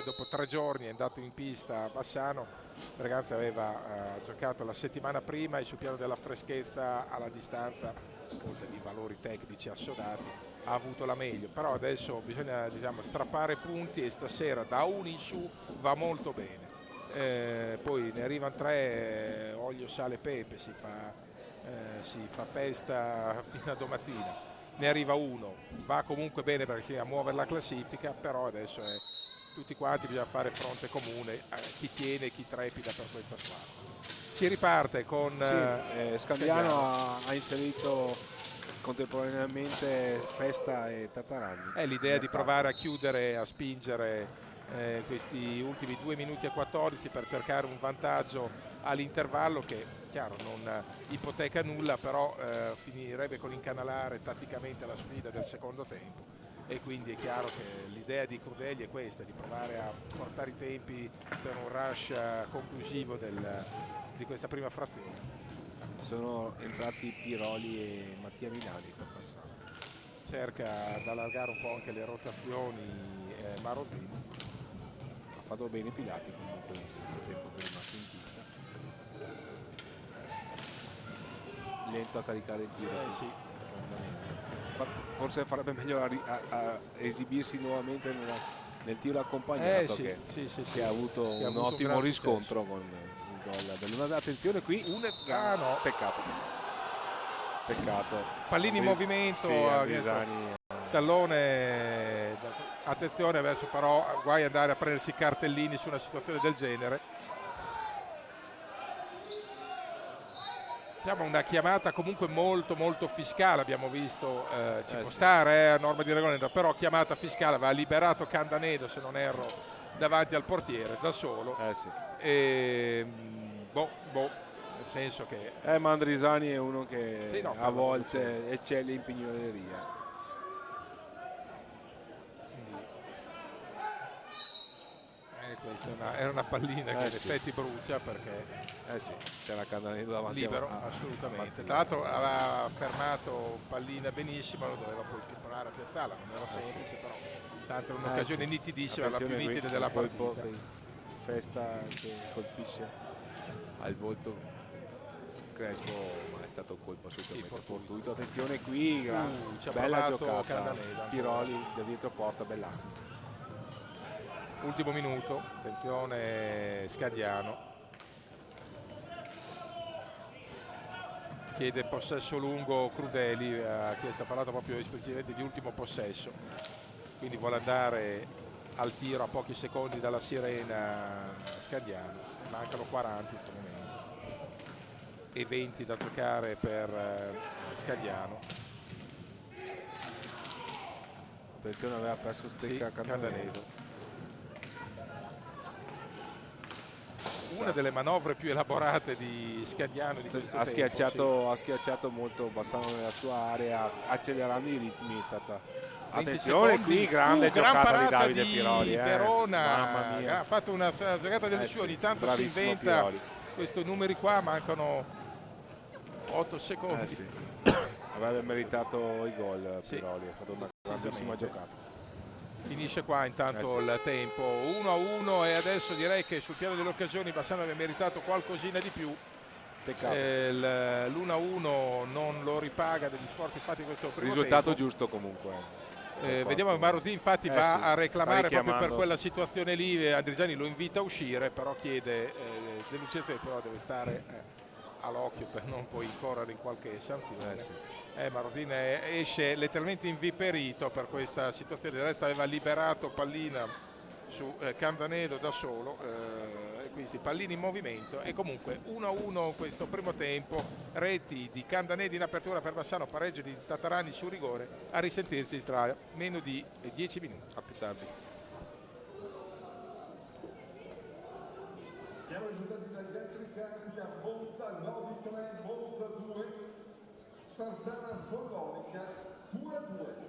dopo 3 giorni è andato in pista a Bassano. Breganze aveva giocato la settimana prima e sul piano della freschezza alla distanza, oltre ai valori tecnici assodati, ha avuto la meglio, però adesso bisogna, diciamo, strappare punti, e stasera da 1 in su va molto bene. Poi ne arrivano 3, olio, sale, pepe, si fa festa fino a domattina. Ne arriva 1, va comunque bene perché si va a muovere la classifica, però adesso tutti quanti bisogna fare fronte comune, chi tiene e chi trepida per questa squadra. Si riparte con Scandiano ha inserito contemporaneamente Festa e Tatarani. È l'idea di provare a chiudere, a spingere questi ultimi 2 minuti e 14 per cercare un vantaggio all'intervallo, che chiaro non ipoteca nulla, però finirebbe con incanalare tatticamente la sfida del secondo tempo, e quindi è chiaro che l'idea di Crudeli è questa, di provare a forzare i tempi per un rush conclusivo di questa prima frazione. Sono entrati Piroli e Mattia Milani per passare. Cerca di allargare un po' anche le rotazioni Marozini. Ha fatto bene Pilati comunque il tempo che è rimasto in pista. Lento a caricare il tiro. Sì. Forse farebbe meglio a esibirsi nuovamente nel tiro accompagnato, che ha avuto un ottimo riscontro con il gol dell'Una. Attenzione qui, no. Peccato. Pallini in movimento, Andrisani. Stallone, attenzione adesso, però guai andare a prendersi i cartellini su una situazione del genere. Siamo una chiamata comunque molto molto fiscale, abbiamo visto, ci può stare a norma di regolamento, però chiamata fiscale, aveva liberato Candanedo, se non erro, davanti al portiere da solo. E, nel senso che ma Andrisani è uno che a volte eccelle in pignoleria. Questa era una pallina che in effetti brucia, perché c'era Candanedo davanti, libero, assolutamente. Tra l'altro aveva fermato pallina benissimo, lo doveva poi pipponare a piazzarla, non era semplice, però tanto è un'occasione nitidissima, la più nitida della partita. Festa che colpisce al volto Crespo, ma è stato un colpo assolutamente fortuito. Attenzione qui, bella giocata, Candanedo, Piroli da dietro porta, bell'assist. Ultimo minuto, attenzione Scagliano, chiede possesso lungo Crudeli, ha parlato proprio esplicitamente di ultimo possesso, quindi vuole andare al tiro a pochi secondi dalla sirena Scagliano. Mancano 40 in questo momento e 20 da giocare per Scagliano. Attenzione, aveva perso stecca Candanedo. Una delle manovre più elaborate di Scagliano di questo tempo. Ha schiacciato molto Bassano nella sua area, accelerando i ritmi. È stata attenzione qui, grande giocata di Davide Piroli, Verona, mamma mia, ha fatto una giocata delle sue, ogni tanto si inventa Piroli. Questi numeri qua, mancano 8 secondi. Avrebbe meritato i gol Piroli, ha fatto una grandissima giocata. Finisce qua intanto il tempo 1-1, e adesso direi che sul piano delle occasioni Bassano aveva meritato qualcosina di più. L'1-1 non lo ripaga degli sforzi fatti in questo primo risultato tempo. Giusto comunque. Vediamo che Marozzi infatti va a reclamare proprio per quella situazione lì. Andrisani lo invita a uscire, però chiede denunciazione, però deve stare all'occhio per non poi incorrere in qualche sanzione. Marozzi esce letteralmente inviperito per questa situazione. Del resto aveva liberato pallina su Candanedo da solo, quindi pallini in movimento, e comunque 1-1 questo primo tempo. Reti di Candanedo in apertura per Bassano, pareggio di Tatarani su rigore. A risentirsi tra meno di 10 minuti. A più tardi. Chiamo i risultati dagli altri campi a Monza, Lodi 3, Monza 2, Sarzana Follonica 2-2.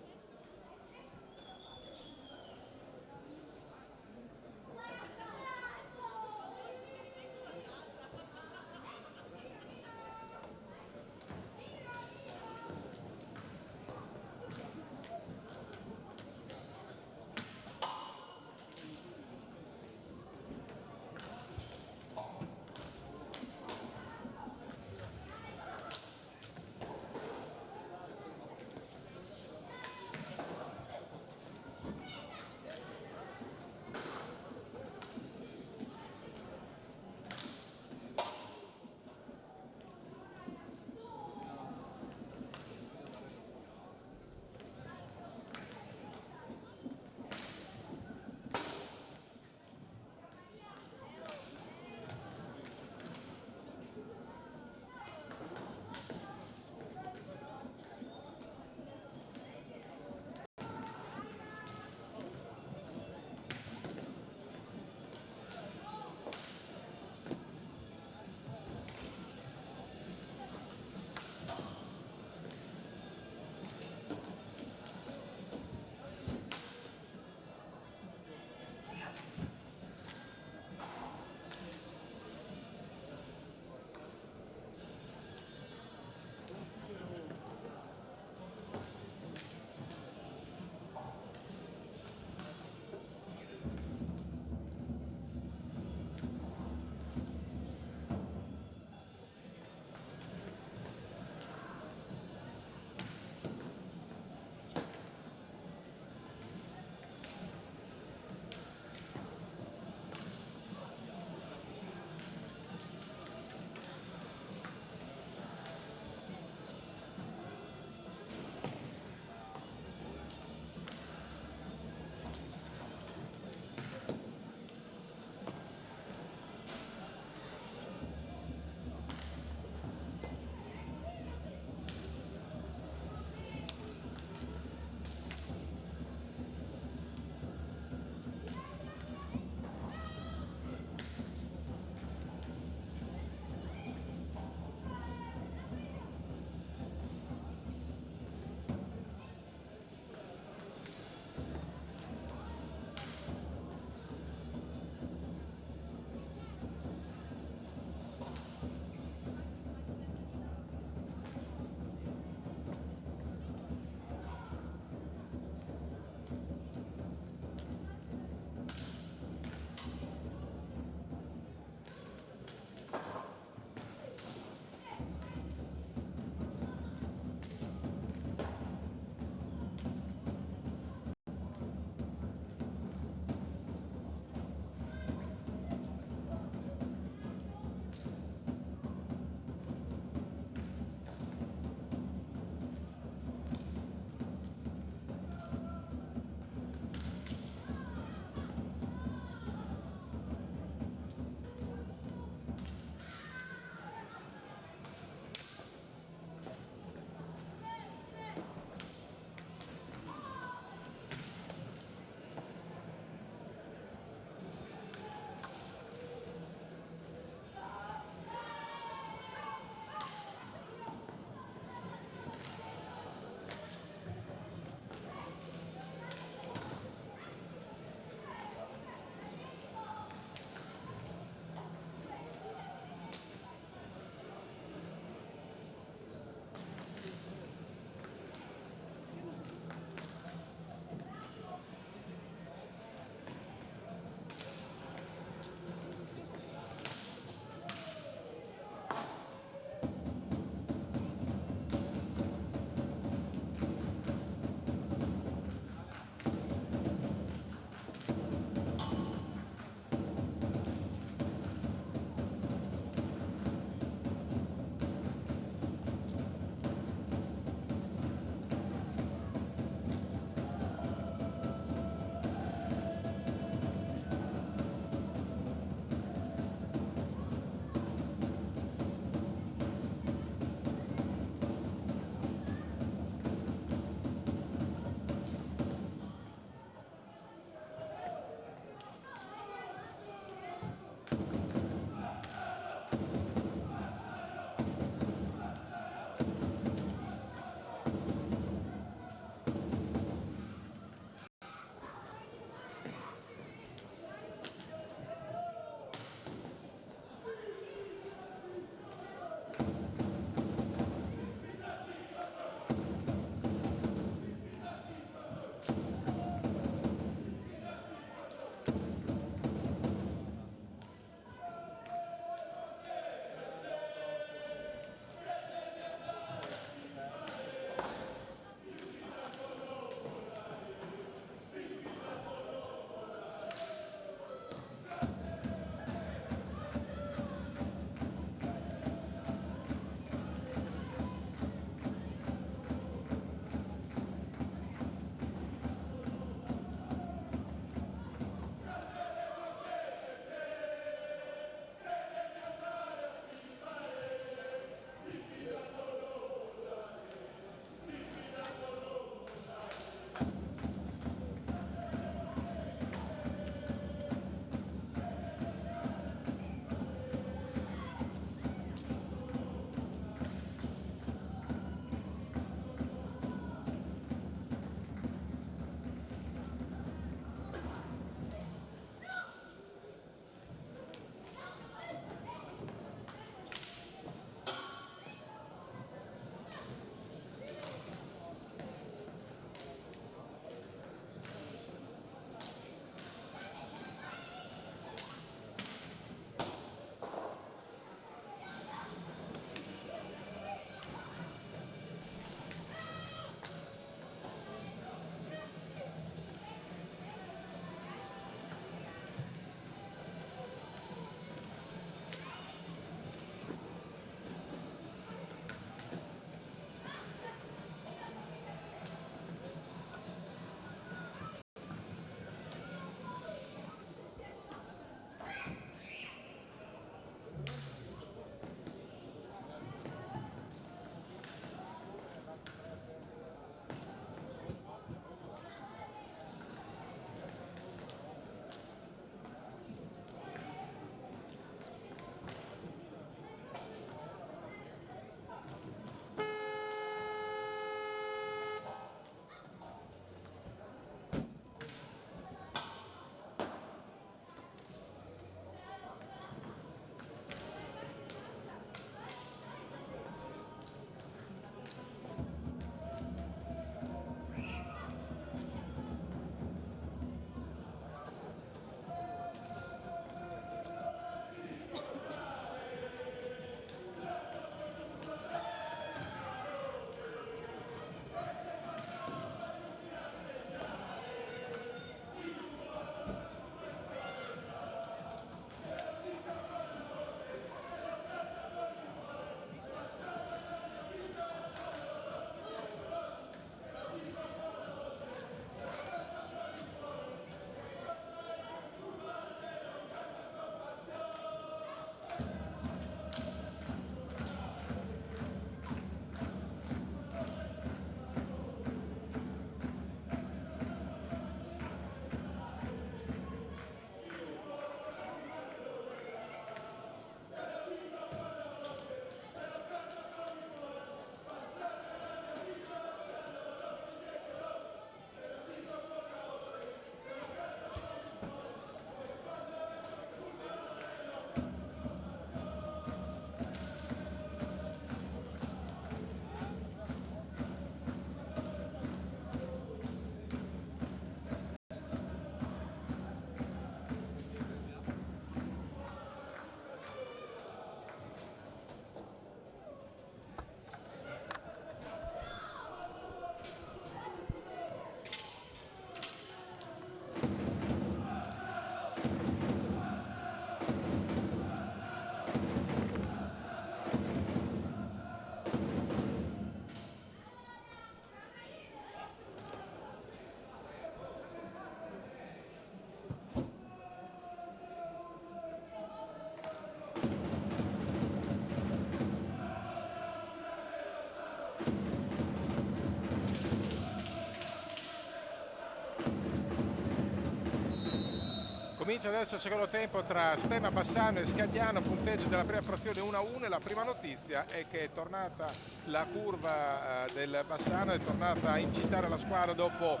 Comincia adesso il secondo tempo tra Stema Bassano e Scagliano, punteggio della prima frazione 1-1. La prima notizia è che è tornata la curva del Bassano, è tornata a incitare la squadra dopo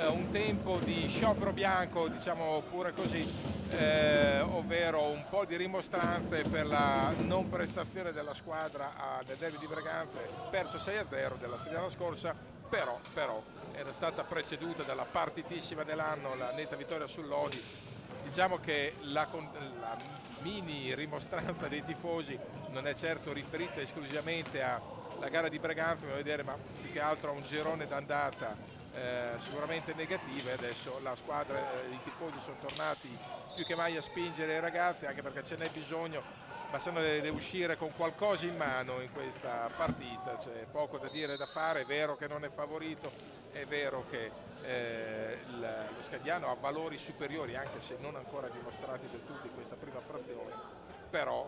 un tempo di sciopero bianco, diciamo pure così, ovvero un po' di rimostranze per la non prestazione della squadra del derby di Breganze, perso 6-0 della settimana scorsa, però era stata preceduta dalla partitissima dell'anno, la netta vittoria sull'Odi. Diciamo che la mini rimostranza dei tifosi non è certo riferita esclusivamente alla gara di Breganze, bisogna vedere, ma più che altro a un girone d'andata sicuramente negative. Adesso la squadra, i tifosi sono tornati più che mai a spingere i ragazzi, anche perché ce n'è bisogno. Bassano deve uscire con qualcosa in mano in questa partita, c'è poco da dire e da fare. È vero che non è favorito, è vero che lo Scagliano ha valori superiori, anche se non ancora dimostrati del tutto in questa prima frazione, però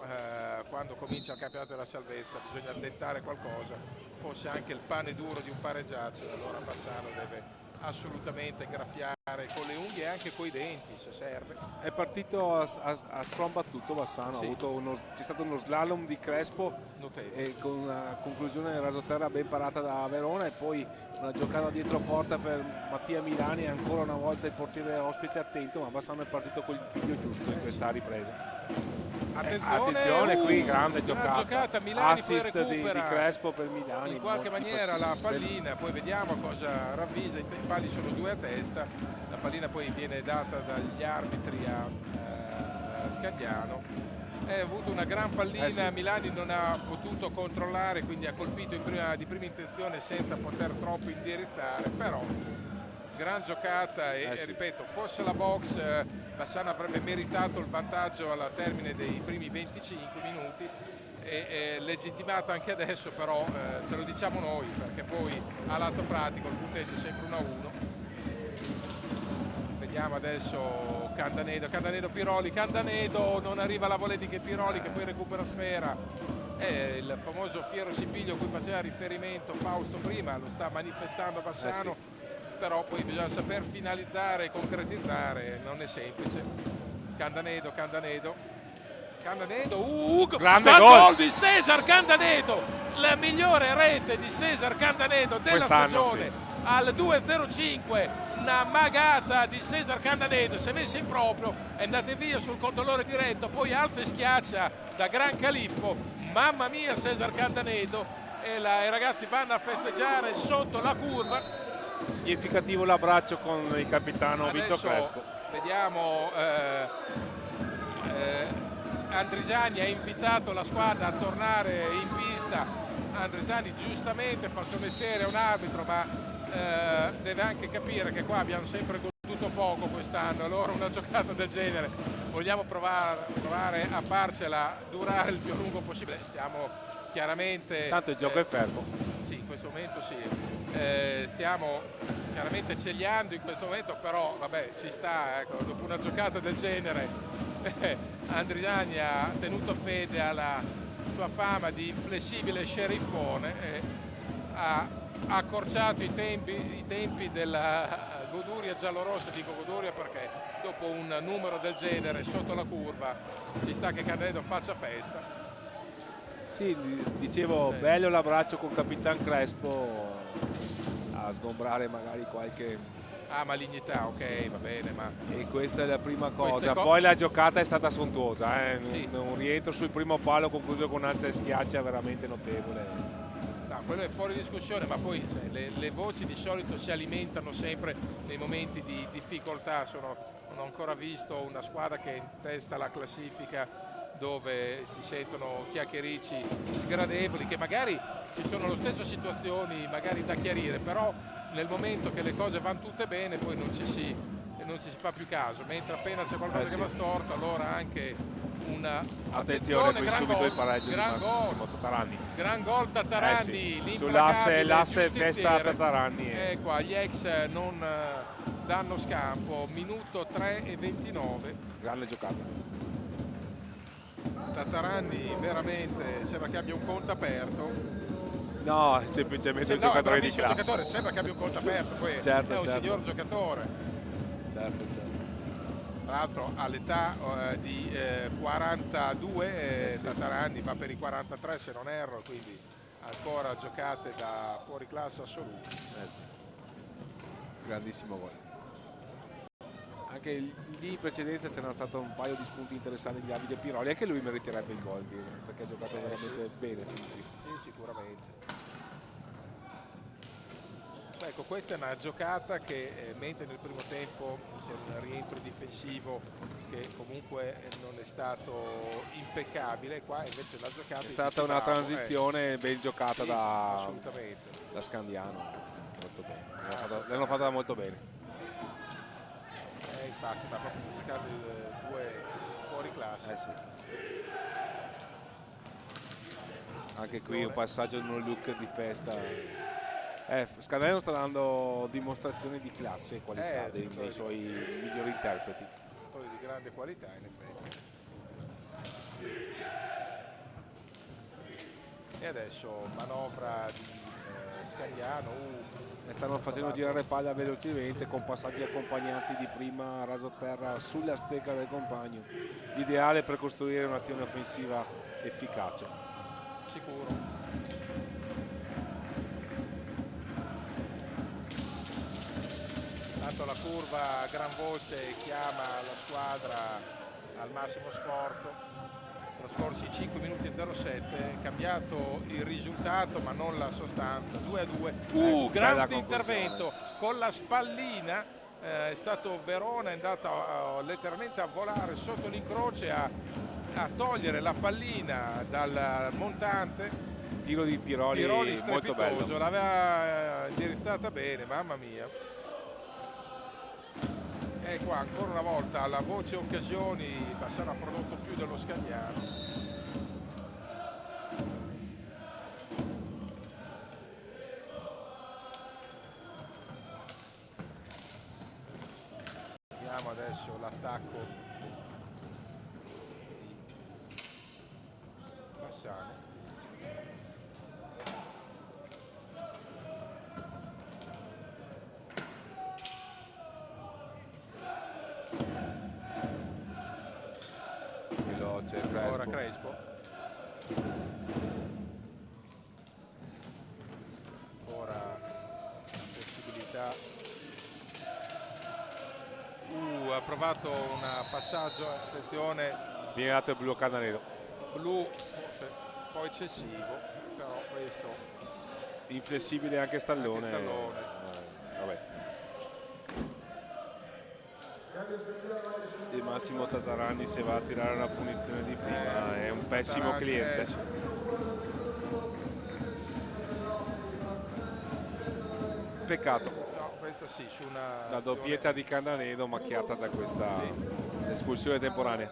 quando comincia il campionato della salvezza bisogna tentare qualcosa, forse anche il pane duro di un pareggiaccio. Allora Bassano deve assolutamente graffiare con le unghie e anche coi denti se serve. È partito a strombattuto Bassano, Sì. C'è stato uno slalom di Crespo e con una conclusione in rasoterra ben parata da Verona, e poi una giocata dietro porta per Mattia Milani, e ancora una volta il portiere ospite attento, ma Bassano è partito col piglio giusto in questa ripresa. Attenzione qui, grande giocata, Milani assist poi di recupera Crespo per Milani, in qualche molto maniera la preciso. pallina, poi vediamo cosa ravvisa. I falli sono 2 a testa, la pallina poi viene data dagli arbitri a Scagliano. Ha avuto una gran pallina, Sì. Milani non ha potuto controllare, quindi ha colpito di prima intenzione senza poter troppo indirizzare, però gran giocata e Sì. ripeto, fosse la box Bassano avrebbe meritato il vantaggio alla termine dei primi 25 minuti, e legittimato anche adesso, però ce lo diciamo noi, perché poi a lato pratico il punteggio è sempre 1-1. Vediamo adesso Candanedo Piroli, Candanedo, non arriva la volée di Piroli che poi recupera sfera. È il famoso fiero cipiglio a cui faceva riferimento Fausto prima, lo sta manifestando Bassano. Sì. Però poi bisogna saper finalizzare e concretizzare, non è semplice. Candanedo, grande gol di Cesar Candanedo, la migliore rete di Cesar Candanedo della stagione, sì. al 2-0-5, una magata di Cesar Candanedo, si è messa in proprio, è andata via sul controllore diretto, poi alza e schiaccia da gran califfo, mamma mia Cesar Candanedo, e i ragazzi vanno a festeggiare sotto la curva. Significativo l'abbraccio con il capitano Vito Crespo. Vediamo Andrigiani ha invitato la squadra a tornare in pista. Andrigiani giustamente fa il suo mestiere, è un arbitro, ma deve anche capire che qua abbiamo sempre goduto poco quest'anno, allora una giocata del genere vogliamo provare a farcela durare il più a lungo possibile. Stiamo chiaramente, Tanto il gioco è fermo. sì, in questo momento sì. Stiamo chiaramente cegliando in questo momento, però vabbè, ci sta, ecco, dopo una giocata del genere Andrigiani ha tenuto fede alla sua fama di inflessibile sceriffone e ha accorciato i tempi della goduria giallorossa. Dico goduria perché dopo un numero del genere sotto la curva ci sta che Candanedo faccia festa. Sì, dicevo, bello l'abbraccio con Capitan Crespo, a sgombrare magari qualche... malignità, ok, sì. Va bene, ma... E questa è la prima cosa, poi la giocata è stata sontuosa, sì. Un rientro sul primo palo concluso con alza e schiaccia veramente notevole. No, quello è fuori discussione, ma poi le voci di solito si alimentano sempre nei momenti di difficoltà. Non ho ancora visto una squadra che è in testa alla classifica dove si sentono chiacchiericci sgradevoli, che magari ci sono lo stesso situazioni magari da chiarire, però nel momento che le cose vanno tutte bene poi non ci si fa più caso, mentre appena c'è qualcosa che va storto, allora anche una attenzione qui subito il pareggio gran di gol, Tatarani. Gran gol Tatarani, Sì. Sull'asse testa Tatarani. Qua gli ex non danno scampo, minuto 3:29. Grande giocata. Tatarani veramente sembra che abbia un conto aperto. No, è semplicemente un giocatore di classe. Giocatore, sembra che abbia un conto aperto, poi certo, è un certo. signor giocatore. Certo. Tra l'altro all'età di 42 sì. Tatarani va per i 43 se non erro, quindi ancora giocate da fuori classe assoluta. Sì. Grandissimo gol. Anche lì in precedenza c'erano stato un paio di spunti interessanti di Davide Piroli, anche lui meriterebbe il gol perché ha giocato veramente bene fin qui. Sì, sicuramente. Ecco, questa è una giocata che mentre nel primo tempo c'è un rientro difensivo che comunque non è stato impeccabile, qua invece la giocata È stata una transizione ben giocata sì, da assolutamente. Scandiano, molto bene. L'hanno fatta molto bene. Infatti, ma proprio giocate due fuori classe. Sì. Anche qui un passaggio in un look di festa. Scandiano sta dando dimostrazioni di classe e qualità dei suoi migliori interpreti. Di grande qualità in effetti. E adesso manovra di Scandiano. Stanno facendo girare palla velocemente con passaggi accompagnati di prima raso terra sulla stecca del compagno. L'ideale per costruire un'azione offensiva efficace. Sicuro. Tanto la curva a gran voce chiama la squadra al massimo sforzo. Trascorsi 5 minuti e 07, cambiato il risultato ma non la sostanza. 2-2. Grande intervento con la spallina. È stato Verona, è andato letteralmente a volare sotto l'incrocio a togliere la pallina dal montante. Tiro di Piroli molto bello. L'aveva indirizzata bene, mamma mia. E qua ancora una volta alla voce occasioni Bassano ha prodotto più dello Scandiano. Vediamo adesso l'attacco di Bassano. Ora Crespo. Ora possibilità. Ha provato un passaggio, attenzione. Viene dato il blu Candanelo. Blu un po' eccessivo, però questo. Inflessibile anche Stallone. Vabbè. E Massimo Tatarani, se va a tirare una punizione di prima, è un pessimo cliente. Peccato. No, questa sì, su una la doppietta di Candanelo macchiata da questa espulsione temporanea.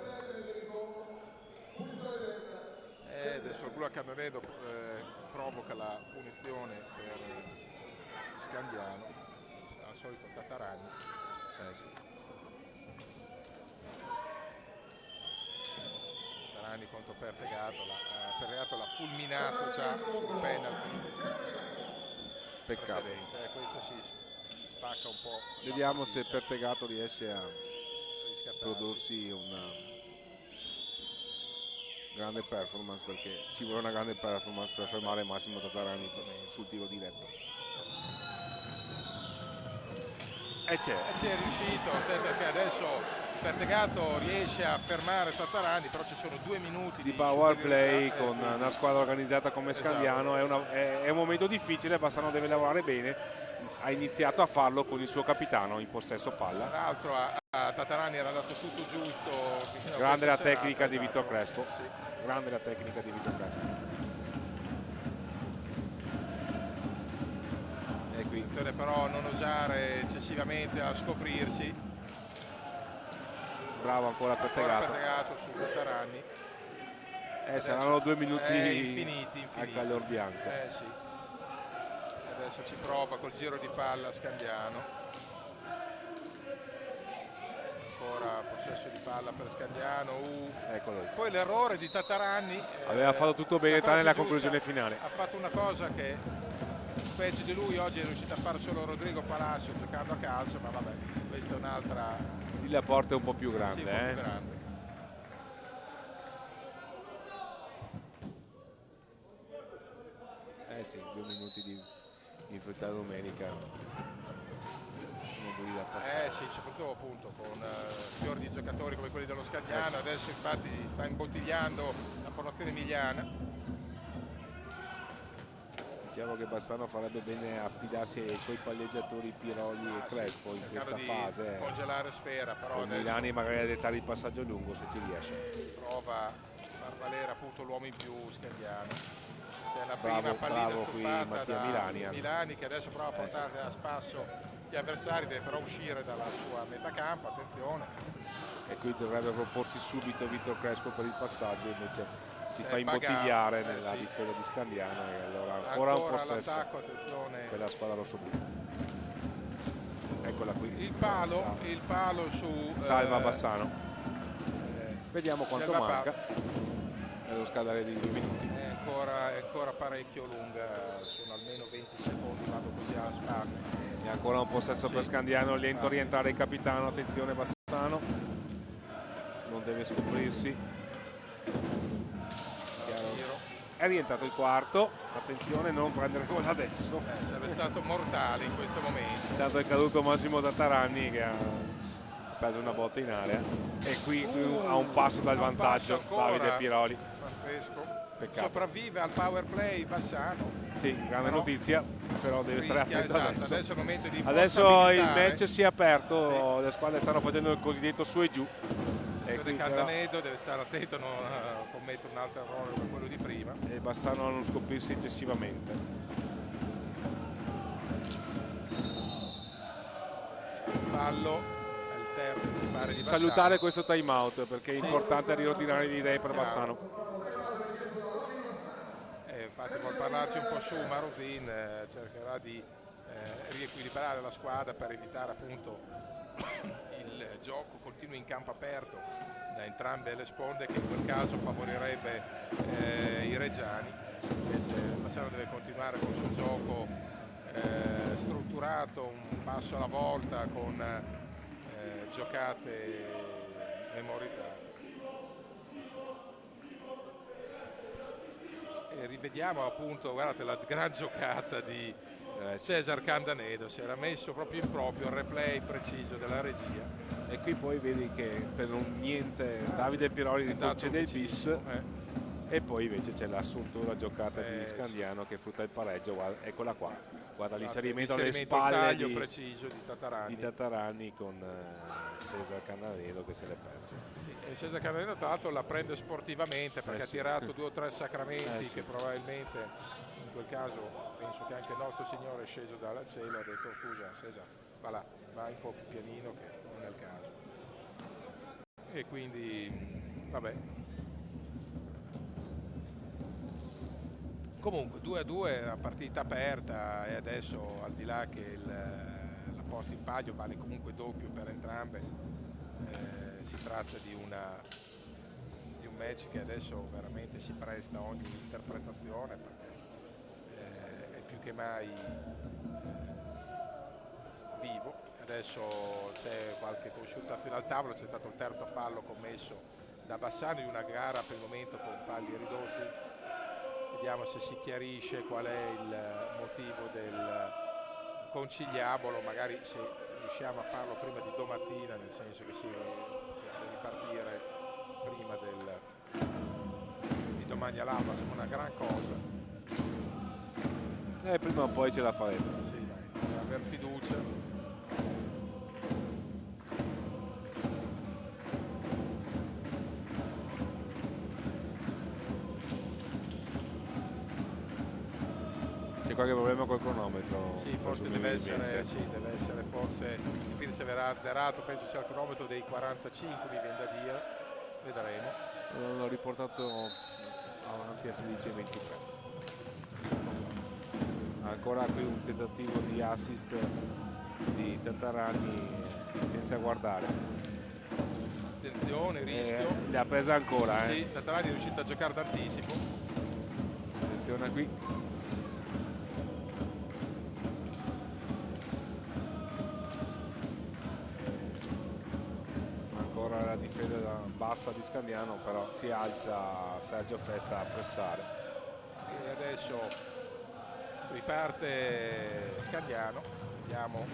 Adesso il blu a Candanelo provoca la punizione per Scandiano, al solito Tatarani. Sì. Contro Pertegato l'ha fulminato già sul penalty. Peccato. Questo si spacca un po'. Vediamo se Pertegato riesce a prodursi una grande performance, perché ci vuole una grande performance per fermare Massimo Tatarani sul tiro diretto. E c'è riuscito, perché adesso Pertegato riesce a fermare Tatarani, però ci sono 2 minuti di power play con una squadra organizzata come Scandiano. È un momento difficile, Bassano deve lavorare bene, ha iniziato a farlo con il suo capitano in possesso palla. Tra l'altro a Tatarani era dato tutto giusto. Grande la tecnica di Vittor Crespo. Sì. Grande la tecnica di Vittor Crespo. Attenzione però a non usare eccessivamente a scoprirsi. Bravo ancora Pertegato su Tatarani. Saranno 2 minuti infiniti. al color bianco. Sì. Adesso ci prova col giro di palla Scandiano. Ancora possesso di palla per Scandiano. Eccolo. Poi l'errore di Tatarani. Aveva fatto tutto bene tranne la conclusione finale. Ha fatto una cosa che peggio di lui oggi è riuscito a fare solo Rodrigo Palacio giocando a calcio, ma vabbè, questa è un'altra Lì la porta è un po' più Sì, grande, un po' più grande. Sì, 2 minuti di fretta domenica. Sono duri da passare. Sì, soprattutto appunto con fior di giocatori come quelli dello Scagliano. Sì. Adesso infatti sta imbottigliando la formazione emiliana. Diciamo che Bassano farebbe bene a affidarsi ai suoi palleggiatori Piroli e Crespo in Cercando questa di fase. congelare Sfera, però Con adesso Milani magari a dettare il passaggio lungo se ci riesce. prova a far valere appunto l'uomo in più Scagliano. C'è la Bravo, prima pallina bravo qui stoppata Mattia da Milani. che adesso prova a portare a spasso gli avversari, deve però uscire dalla sua metà campo, attenzione. E qui dovrebbe proporsi subito Vittor Crespo per il passaggio, invece si fa bagato, imbottigliare nella sì. difesa di Scandiano e allora ancora un possesso l'attacco, attenzione. per la squadra rossoblu. Eccola qui. Il palo su Salva Bassano. Vediamo quanto Salva manca. Nello scadere di 2 minuti. È ancora parecchio lunga, sono almeno 20 secondi, vado così alla spalle. E ancora un possesso per Scandiano, lento a rientrare il capitano, attenzione Bassano, non deve scoprirsi. È rientrato il quarto, attenzione non prendere gol adesso. Sarebbe stato mortale in questo momento. Intanto è caduto Massimo Tatarani che ha preso una botta in area e qui ha un passo dal vantaggio Davide Piroli. Pazzesco. Peccato. Sopravvive al power play Bassano. Sì, grande notizia, però deve stare attento adesso. Adesso è il momento di adesso il match si è aperto, le squadre stanno facendo il cosiddetto su e giù. E Candanedo deve stare attento a non commettere un altro errore come quello di prima. E Bassano a non scoprirsi eccessivamente. Fallo, è il terzo mi pare di Bassano. Salutare questo time out perché è importante riordinare le idee per Bassano. Infatti vuol parlarci un po' su Marovin, cercherà di riequilibrare la squadra per evitare appunto il gioco continuo in campo aperto da entrambe le sponde, che in quel caso favorirebbe i reggiani. Invece Bassano deve continuare con il suo gioco strutturato, un passo alla volta, con giocate memorizzate. E rivediamo appunto, guardate la gran giocata di Cesar Candanedo, si era messo proprio in proprio il replay preciso della regia. E qui poi vedi che per un niente Davide Piroli riconcede il bis e poi invece c'è la giocata di Scandiano che frutta il pareggio. Guarda, eccola qua, guarda l'inserimento alle spalle di preciso di Tatarani con Cesar Candanedo che se l'è perso. Sì, e Cesar Candanedo tra l'altro la prende sportivamente perché ha tirato 2 o 3 sacramenti che probabilmente in quel caso penso che anche il nostro Signore è sceso dal cielo, ha detto scusa Cesar, va là, vai un po' più pianino che non è il caso. E quindi vabbè. Comunque 2-2 è una partita aperta e adesso, al di là che la posta in palio vale comunque doppio per entrambe, si tratta di un match che adesso veramente si presta a ogni interpretazione, perché è più che mai vivo. Adesso c'è qualche consultazione al tavolo, c'è stato il terzo fallo commesso da Bassano in una gara per il momento con falli ridotti. Vediamo se si chiarisce qual è il motivo del conciliabolo, magari se riusciamo a farlo prima di domattina, nel senso che si ripartire prima di domani all'alba, sembra una gran cosa. Prima o poi ce la faremo. Sì, dai, aver fiducia. Qualche problema col cronometro? Sì, forse deve essere forse, quindi se verrà azzerato, penso sia il cronometro dei 45, mi viene da dire, vedremo. L'ho riportato avanti a 16:23. Ancora qui un tentativo di assist di Tatarani senza guardare. Attenzione, rischio. Le ha presa ancora. Sì, Tatarani è riuscito a giocare d'anticipo. Attenzione qui. difesa bassa di Scandiano, però si alza Sergio Festa a pressare. E adesso riparte Scandiano, vediamo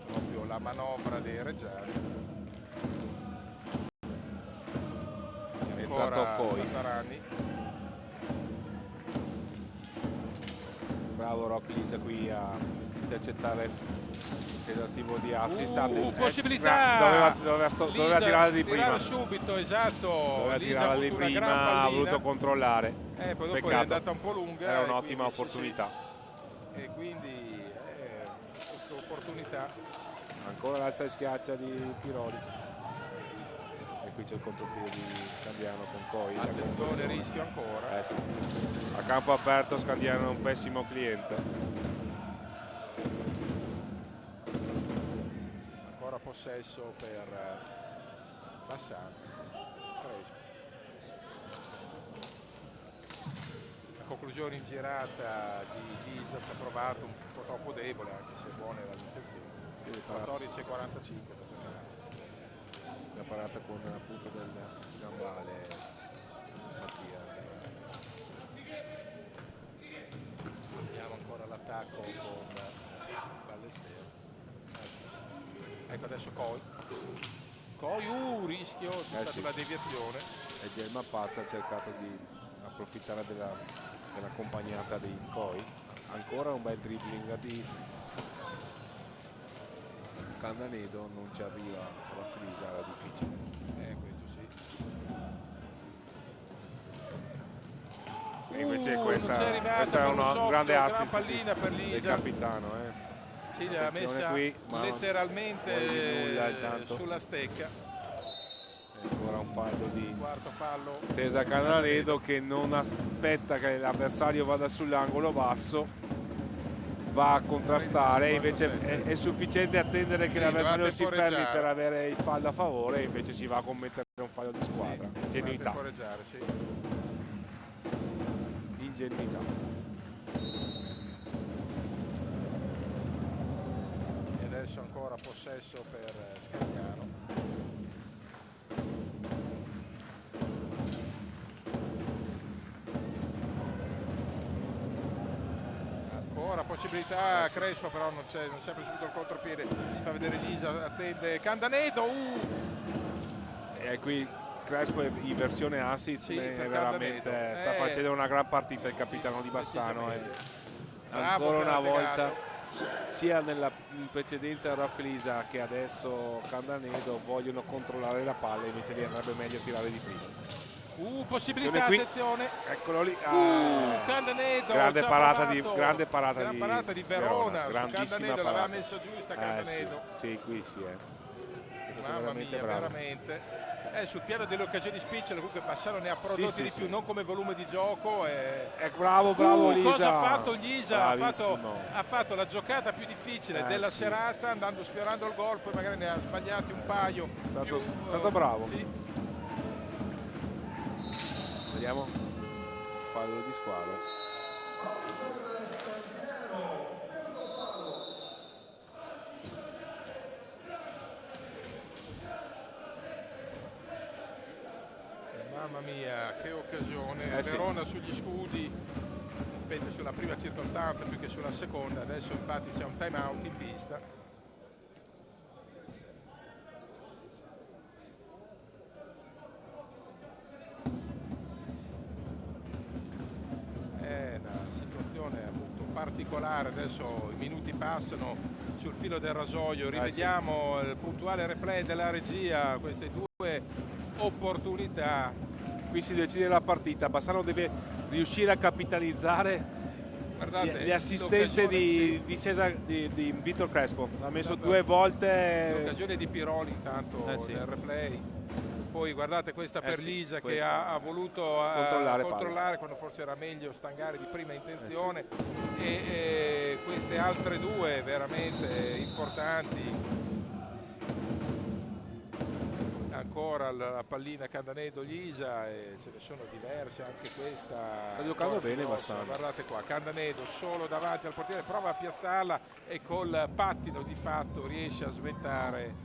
proprio la manovra dei reggiani. È entrato Coi. Tatarani. Bravo Rock Lisa qui a intercettare il tentativo di assist. Possibilità! Doveva tirare di prima. Subito, esatto. Doveva Lisa tirare di prima, ha voluto controllare. Poi dopo Peccato. è andata un po' lunga. Era un'ottima opportunità. Sì. E quindi opportunità. Ancora l'alza e schiaccia di Piroli. E qui c'è il contropiede di Scandiano con Coi. Attenzione, rischio ancora. Sì. A campo aperto Scandiano è un pessimo cliente. Ancora possesso per Bassano. Crespo. La conclusione in girata di Lisa ci ha provato un po' troppo debole, anche se buone era l'intenzione. 14,45 per giocare. La parata con appunto del gambale Mattia. Vediamo ancora l'attacco con Ballestero. Ecco adesso Coi rischio, c'è stata una deviazione. E Gelma Pazza ha cercato di approfittare dell'accompagnata di Coi. Ancora un bel dribbling di Candanedo, non ci arriva la crisi, era difficile. Questo sì. E invece questa è un grande assist pallina per del Lisa. capitano. Sì, l'ha messa qui, letteralmente sulla stecca. E ancora un fallo di Quarto fallo. Cesar Candanedo che non aspetta che l'avversario vada sull'angolo basso, va a contrastare, invece è sufficiente attendere che l'avversario si fermi per avere il fallo a favore, e invece si va a commettere un fallo di squadra. Ingenuità. Sì. Ingenuità. E adesso ancora possesso per Scagliano. Ancora possibilità, Crespo però non si è preso il contropiede, si fa vedere Lisa, attende Candanedo. E qui Crespo in versione assist, veramente sta facendo una gran partita il capitano di Bassano. Ancora una volta, sia in precedenza Rock Lisa che adesso Candanedo vogliono controllare la palla, invece gli andrebbe meglio tirare di prima. Possibilità, attenzione. Eccolo lì. Candanedo. Grande parata di Verona. Grandissima Candanedo parata. l'aveva messa giusta Candanedo. Sì, qui sì Mamma mia, veramente. Sul piano delle occasioni spicciole comunque Bassano ne ha prodotti di più, non come volume di gioco. È bravo Lisa. Cosa ha fatto Lisa? Ha fatto la giocata più difficile della serata, sfiorando il gol, poi magari ne ha sbagliati un paio. È stato bravo. Sì. Vediamo, fallo di squadra. Mamma mia, che occasione. Verona sugli scudi, specie sulla prima circostanza più che sulla seconda. Adesso infatti c'è un time out in pista. Particolare, adesso i minuti passano sul filo del rasoio, rivediamo il puntuale replay della regia, queste due opportunità. Qui si decide la partita, Bassano deve riuscire a capitalizzare le assistenze di Vitor Crespo, ha messo due volte l'occasione di Piroli intanto nel replay. Poi guardate questa per Lisa che ha voluto controllare quando forse era meglio stangare di prima intenzione, e queste altre due veramente importanti. Ancora la pallina Candanedo Lisa, e ce ne sono diverse, anche questa. Sta giocando bene Bassano. Guardate qua, Candanedo solo davanti al portiere, prova a piazzarla e col pattino di fatto riesce a sventare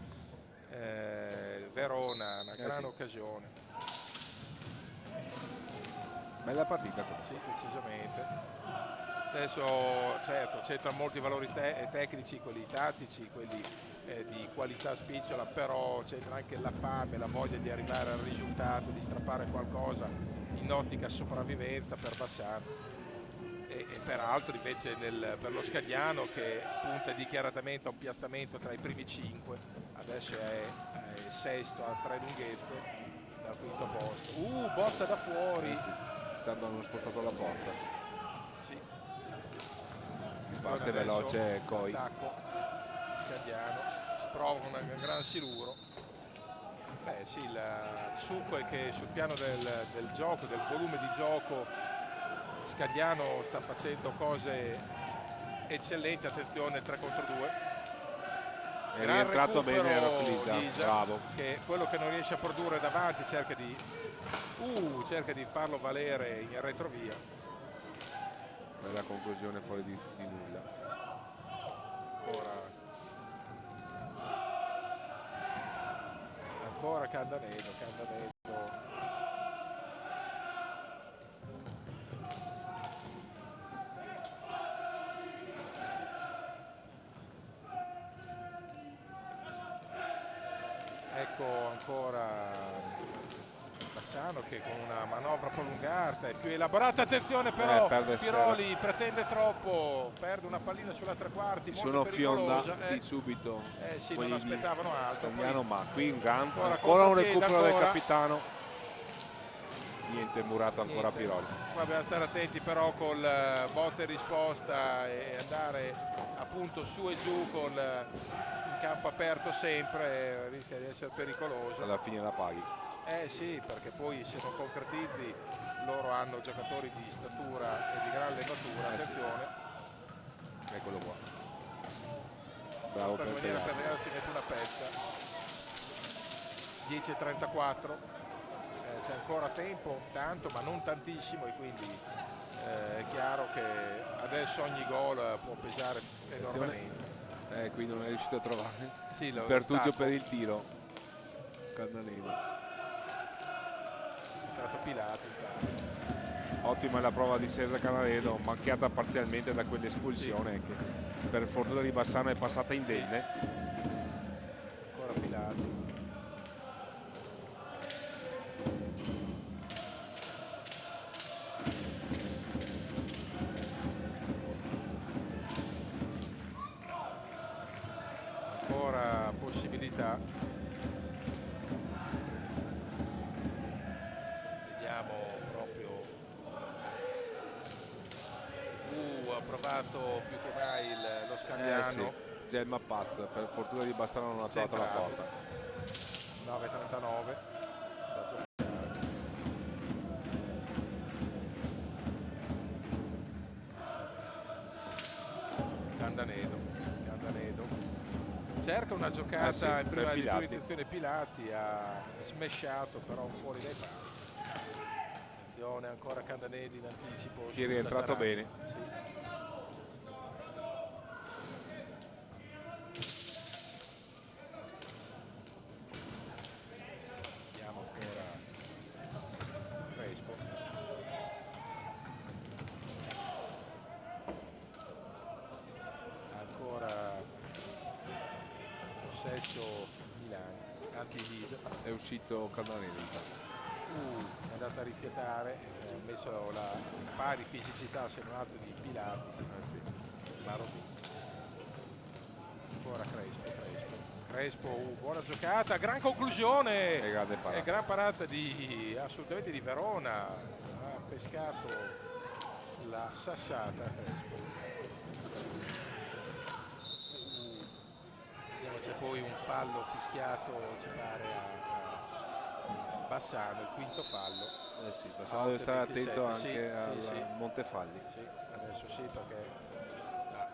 Verona, una grande sì. occasione. Bella partita qua. Sì, decisamente. Adesso certo c'entrano molti valori tecnici, quelli tattici, quelli di qualità spicciola, però c'entra anche la fame, la voglia di arrivare al risultato, di strappare qualcosa in ottica sopravvivenza per Bassano. E peraltro invece per lo Scagliano, che punta dichiaratamente a un piazzamento tra i primi 5, adesso è sesto a 3 lunghezze dal quinto posto. Botta da fuori. Sì. Tanto hanno spostato la porta. Sì. Parte veloce Coi. Attacco Scagliano, si prova un gran siluro. Beh sì, il succo è che sul piano del gioco, del volume di gioco, Scagliano sta facendo cose eccellenti. Attenzione, 3 contro 2. È rientrato bene Roclisa, bravo. Che quello che non riesce a produrre davanti cerca di farlo valere in retrovia. Bella conclusione fuori di nulla. Ancora Candanedo. Ecco ancora Bassano che con una manovra prolungata e più elaborata, attenzione però Piroli pretende troppo, perde una pallina sulla tre quarti, sono fiondati subito. Sì, non aspettavano altro. Scagliano, ma qui in gamba ancora un recupero del capitano. Niente, murato ancora Piroli. Qua bisogna stare attenti però col botta e risposta e andare appunto su e giù con in campo aperto sempre, rischia di essere pericoloso. Alla fine la paghi. Sì, perché poi se non concretizzi loro hanno giocatori di statura e di gran levatura, attenzione. Sì. Eccolo qua. Bravo per venire si mette una pezza. 10:34. C'è ancora tempo, tanto ma non tantissimo, e quindi è chiaro che adesso ogni gol può pesare enormemente. Qui non è riuscito a trovare il pertugio per il tiro. Candanedo. Pilati. Ottima la prova di Cesare Candanedo, macchiata parzialmente da quell'espulsione che per fortuna di Bassano è passata indenne. Ancora Pilati. Ancora possibilità. Vediamo proprio. Ha provato più che mai lo Scagliano. Sì. Gemma Paz, per fortuna di Bassano non ha trovato la porta. 9:39. Candanedo cerca una giocata in prima intenzione. Pilati ha smashato però fuori dai pali. Attenzione ancora Candanedi in anticipo. Ci è rientrato bene. Sì. Vediamo ancora Crespo. Ancora possesso Milani, anzi Elisa. È uscito Candanedo. È andata a rifiatare, ha messo la pari fisicità se non altro di Pilati. Sì. Maroni. Ancora Crespo, buona giocata, gran conclusione e gran parata assolutamente di Verona. Ha pescato la sassata Crespo. Vediamo, c'è poi un fallo fischiato, ci pare, a Bassano, il quinto fallo. Sì, Bassano deve stare attento anche al Montefalli. Sì, adesso sì, perché sta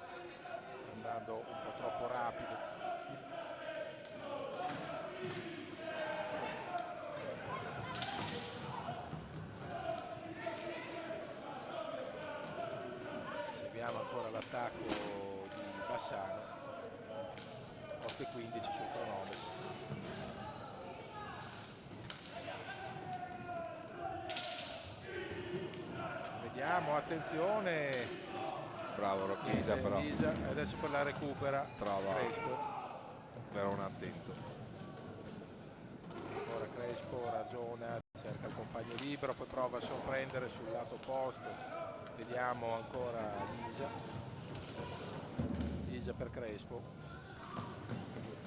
andando un po' troppo rapido. Seguiamo ancora l'attacco di Bassano. 8:15 sul cronometro. vediamo, attenzione, bravo Rocchisa, però Lisa, adesso per la recupera, trova Crespo, Verona attento. ora Crespo ragiona, cerca il compagno libero, poi prova a sorprendere sul lato opposto, vediamo ancora Lisa per Crespo,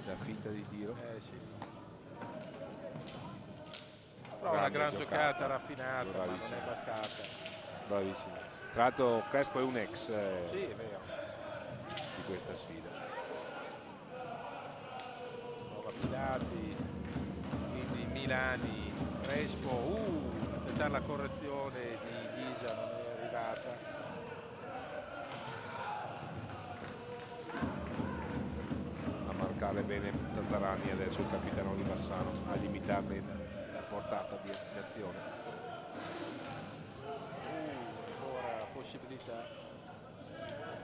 La finta di tiro. sì. Però una gran giocata raffinata, ma non è bastata. Bravissimo. Tra l'altro Crespo è un ex Sì, è vero. di questa sfida. Nuova Pilati, quindi Milani, Crespo, a tentare la correzione di Lisa, non è arrivata. A marcare bene Tatarani adesso il capitano di Bassano, a limitarne la portata di azione. Ancora possibilità.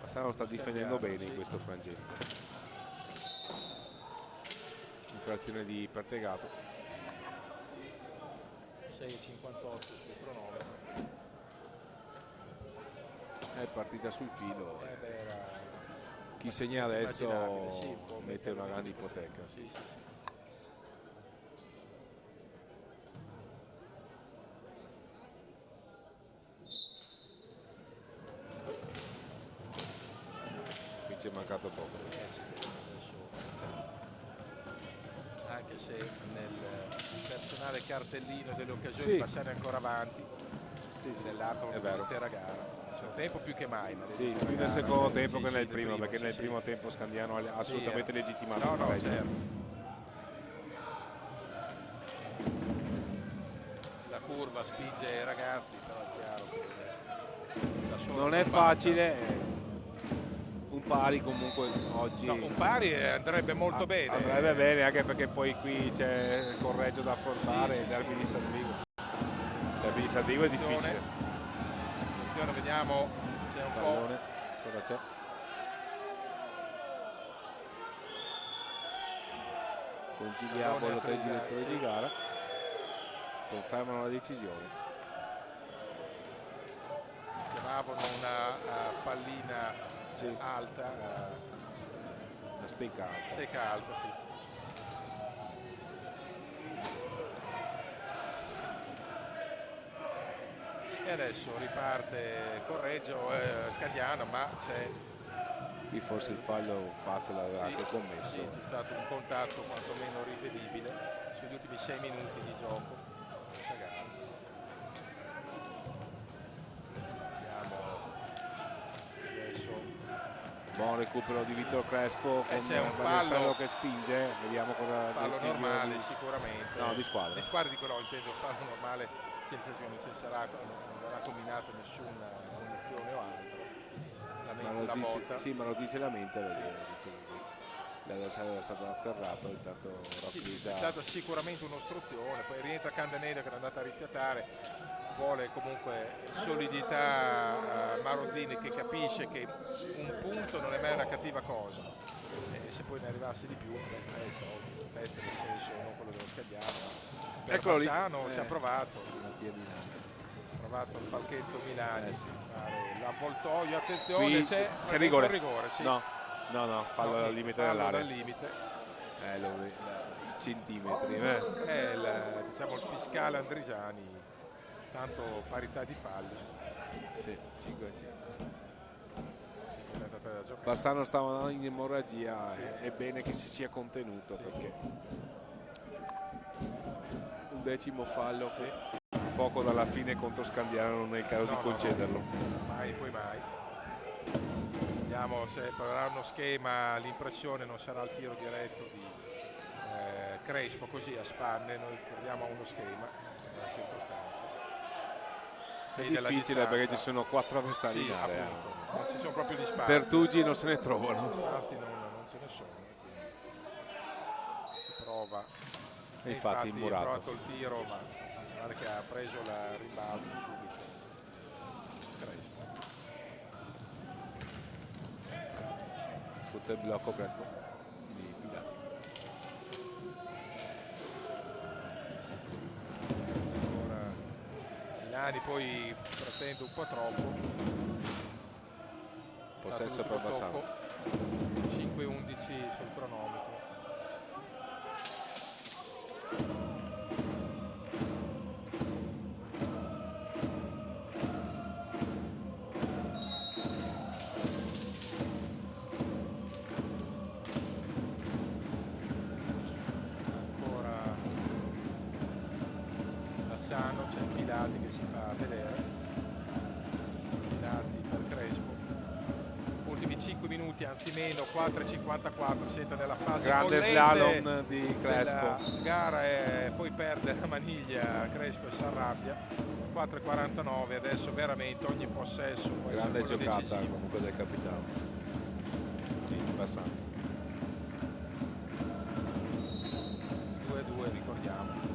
Bassano sta difendendo bene in questo frangente. Infrazione di Pertegato. 6,58 sul cronometro. È partita sul filo. Era Chi segna adesso immaginabile, sì, può mette metterlo una grande in ipoteca. Sì, sì, sì. Qui ci è mancato poco. Sì, adesso, anche se nel personale cartellino delle occasioni Sì. passare ancora avanti, nell'arco è vero. dell'intera gara. Secondo tempo più che mai. Ma Sì, dell'intera più nel gara, secondo tempo sì, che sì, nel del primo, perché sì, nel sì. primo tempo Scandiano ha assolutamente Sì, legittimato no, il no, pareggio. certo. La curva spinge i ragazzi, però è chiaro che da solo Non è basta. facile, un pari comunque oggi No, un pari andrebbe molto bene. andrebbe bene, anche perché poi qui c'è il Correggio da affrontare, Sì, il sì, derby sì. di San Vivo. Il derby di San Vivo è difficile. Attenzione, vediamo, c'è un po'. Pallone, cosa c'è? Conciliamo Pallone con a i tre presa, direttori sì. di gara, confermano la decisione. Chiamavano una pallina alta, Una stecca alta. stecca alta, sì. E adesso riparte Correggio, Scandiano, ma c'è Qui forse il fallo Pazzo l'aveva anche commesso. sì, c'è stato un contatto quantomeno rivedibile sugli ultimi 6 minuti di gioco questa gara. Vediamo adesso. Buon recupero di Vittor Crespo con C'è un Ballesteros fallo che spinge, vediamo cosa fallo decisione normale di- sicuramente. No, di squadra. Di squadra dico no, intendo fallo normale sensazione, non sarà, non verrà combinata nessuna munizione o altro. La botta. Sì, ma lo dice la mente perché dice che l'avversario era stato atterrato, intanto Sì, Rocchisa c'è stata sicuramente un'ostruzione, poi rientra Candaneda che era andata a rifiatare, vuole comunque solidità Marozzini che capisce che un punto non è mai una cattiva cosa e se poi ne arrivasse di più, festa nel senso non quello dello Scagliano, per Eccolo lì. Bassano ci ha provato. Mattia Milano. Trovato il Falchetto Milani Sì. fare l'avvoltoio, attenzione, Qui c'è rigore. rigore sì. No, fallo No, al limite fallo dell'area. dal limite. I centimetri. È diciamo il fiscale Andrigiani, tanto parità di falli. Sì, 5-5. È andata da giocare. Bassano stava andando in emorragia, è bene che si sia contenuto perché un decimo fallo che poco dalla fine contro Scandiano non è il caso di concederlo. Mai, poi mai. Vediamo se proverà uno schema, l'impressione non sarà il tiro diretto di Crespo così a spanne, noi proviamo uno schema nella circostanza. È difficile perché ci sono 4 avversari in area. Appunto, non ci sono proprio gli spazi. Pertugi non se ne trovano. Spazi non ce ne sono. Quindi si prova. E infatti ha immurato. provato il tiro, ma guarda che ha preso la rimbalzo subito. Crespo. Sotto il blocco Crespo di Pilati. Ora Milani poi pretende un po' troppo. Possesso per Bassano. 5-11 sul cronometro. C'è Pilati che si fa vedere, Pilati per Crespo, ultimi 5 minuti anzi meno, 4:54, siete nella fase grande slalom di Crespo, gara e poi perde la maniglia Crespo e si arrabbia. 4:49, adesso veramente ogni possesso può grande essere giocata decisivo. comunque del capitano di Bassano. 2-2 ricordiamo.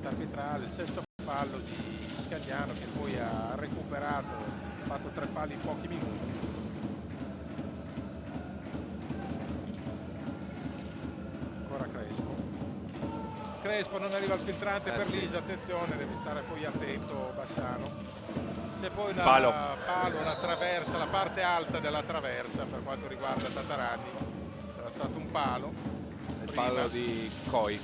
Arbitrale, il sesto fallo di Scagliano che poi ha recuperato, ha fatto 3 falli in pochi minuti. Ancora Crespo non arriva al filtrante per sì. Lisa, attenzione, deve stare poi attento Bassano. C'è poi una palo, una traversa, la parte alta della traversa per quanto riguarda Tatarani, c'era stato un palo. Il palo di Coi.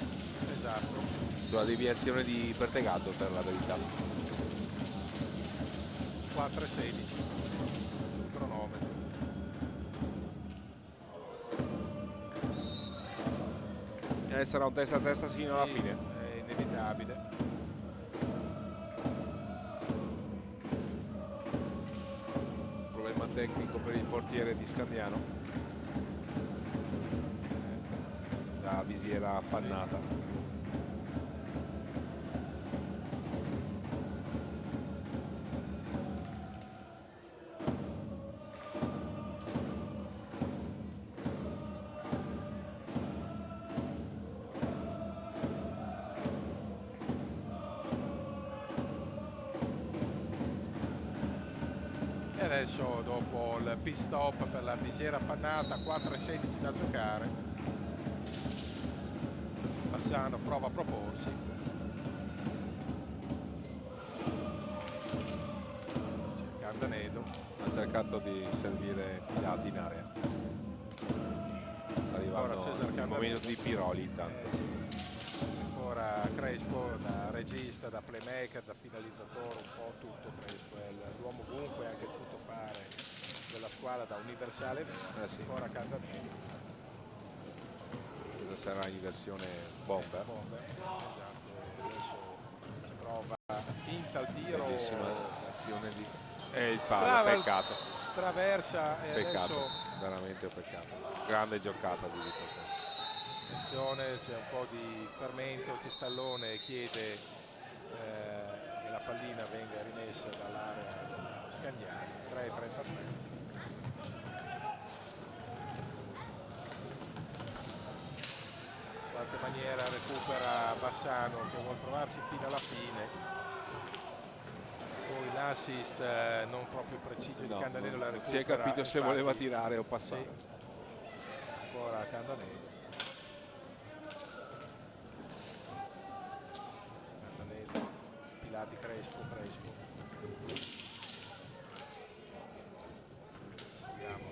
Esatto. Sulla deviazione di Pertegato per la verità. 4:16 sul cronometro. Sarà un testa a testa fino alla fine. È inevitabile. Problema tecnico per il portiere di Scandiano. La visiera appannata. Adesso dopo il pit stop per la visiera appannata, 4:16 da giocare, Bassano prova a proporsi, c'è Candanedo, ha cercato di servire Pilati in area, sta arrivando il momento di Piroli intanto. Ancora Crespo da regista, da playmaker, da finalizzatore, un po' tutto Crespo, è l'uomo ovunque, anche tutto fare della squadra da universale. Sì. Ancora Candanedo. Questa sarà in versione bomber. Esatto, adesso si prova finta al tiro. Bellissima azione di... il palo, peccato. Traversa e peccato, adesso... veramente peccato. Grande giocata di Vito Crespo. Attenzione, c'è un po' di fermento, Chistallone chiede che la pallina venga rimessa dall'area dello Scagnani. 3:33. In qualche maniera recupera Bassano che vuole provarsi fino alla fine. Poi l'assist non proprio preciso di Candanedo la recupera. Si è capito se voleva tirare o passare. Sì. Ancora Candanedo. Pilati, Crespo. Seguiamo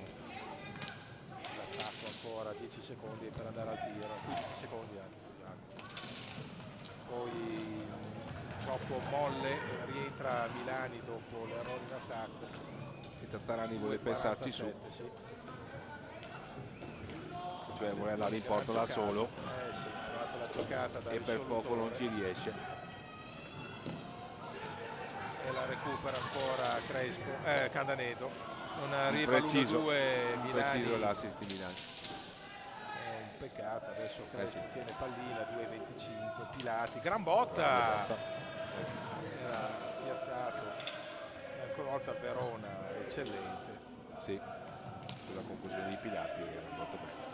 l'attacco ancora, 10 secondi per andare al tiro, 15 secondi poi troppo molle, rientra Milani dopo l'errore in attacco e Tatarani vuole pensarci su, sì. cioè vuole andare in porta da solo, sì, la giocata da e per poco non ci riesce. E la recupera ancora Crespo, Candanedo, non arriva preciso, l'1-2 Milani. Preciso l'assist di Milani. È un peccato, adesso Crespo tiene pallina, 2:25, Pilati, gran botta, era piazzato, e ancora una volta Verona, eccellente. Sì, sulla conclusione di Pilati era molto bene.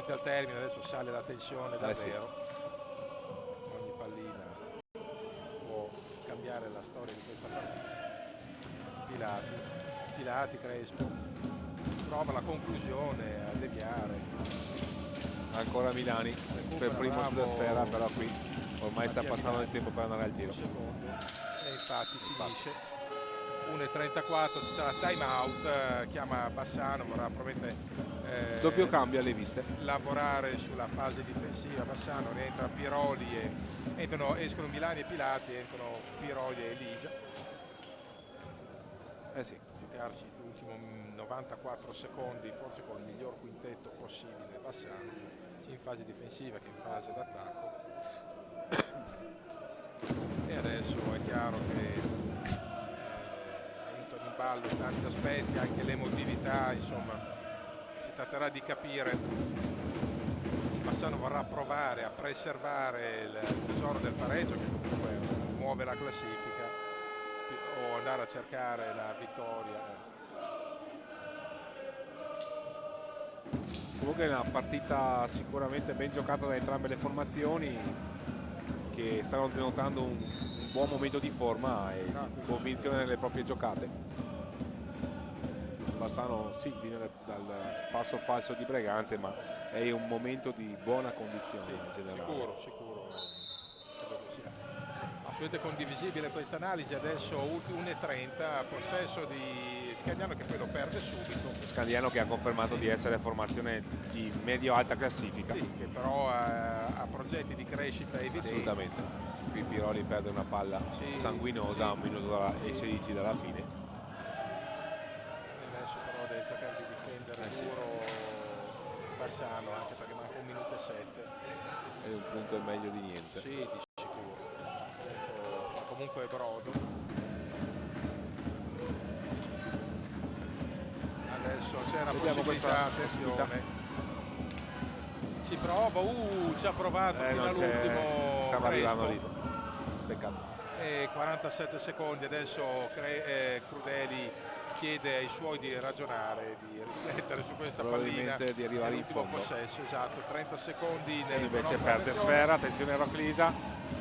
praticamente al termine, adesso sale la tensione davvero. Sì. Ogni pallina può cambiare la storia di questa partita. Pilati, Crespo prova la conclusione a deviare. Ancora Milani per primo sulla sfera, però qui ormai sta passando il tempo per andare al tiro. E infatti finisce 1:34, ci sarà time out, chiama Bassano, vorrà probabilmente doppio cambio alle viste, lavorare sulla fase difensiva. Bassano, rientra Piroli e escono Milani e Pilati, entrano Piroli e Elisa. Sì. Giocarsi l'ultimo 94 secondi, forse con il miglior quintetto possibile Bassano, sia in fase difensiva che in fase d'attacco. E adesso è chiaro che entrano in ballo tanti aspetti, anche l'emotività, insomma si tratterà di capire se Bassano vorrà provare a preservare il tesoro del pareggio, che comunque muove la classifica, o andare a cercare la vittoria. Comunque è una partita sicuramente ben giocata da entrambe le formazioni, che stanno denotando un buon momento di forma e convinzione nelle proprie giocate. Bassano sì, viene dal passo falso di Breganze, ma è in un momento di buona condizione in generale. Sicuro. Credo che sia assolutamente condivisibile questa analisi. Adesso 1:30, possesso di Scandiano, che poi lo perde subito. Scandiano che ha confermato di essere formazione di medio-alta classifica. Sì, che però ha progetti di crescita evidenti. Assolutamente. Qui Piroli perde una palla sanguinosa a 1 minuto e 16 dalla fine. Adesso però deve cercare di difendere duro Bassano, anche perché manca 1 minuto e 7. E un punto è meglio di niente. Sì, di sicuro. Fa comunque brodo. Adesso c'è una possibilità, attenzione. Si prova, ci ha provato fino all'ultimo. Stava arrivando lì. Peccato. 47 secondi, adesso Crudeli chiede ai suoi di ragionare, di riflettere su questa pallina, di arrivare in fondo. Possesso, esatto, 30 secondi nel invece perde sfera, attenzione Roclisa,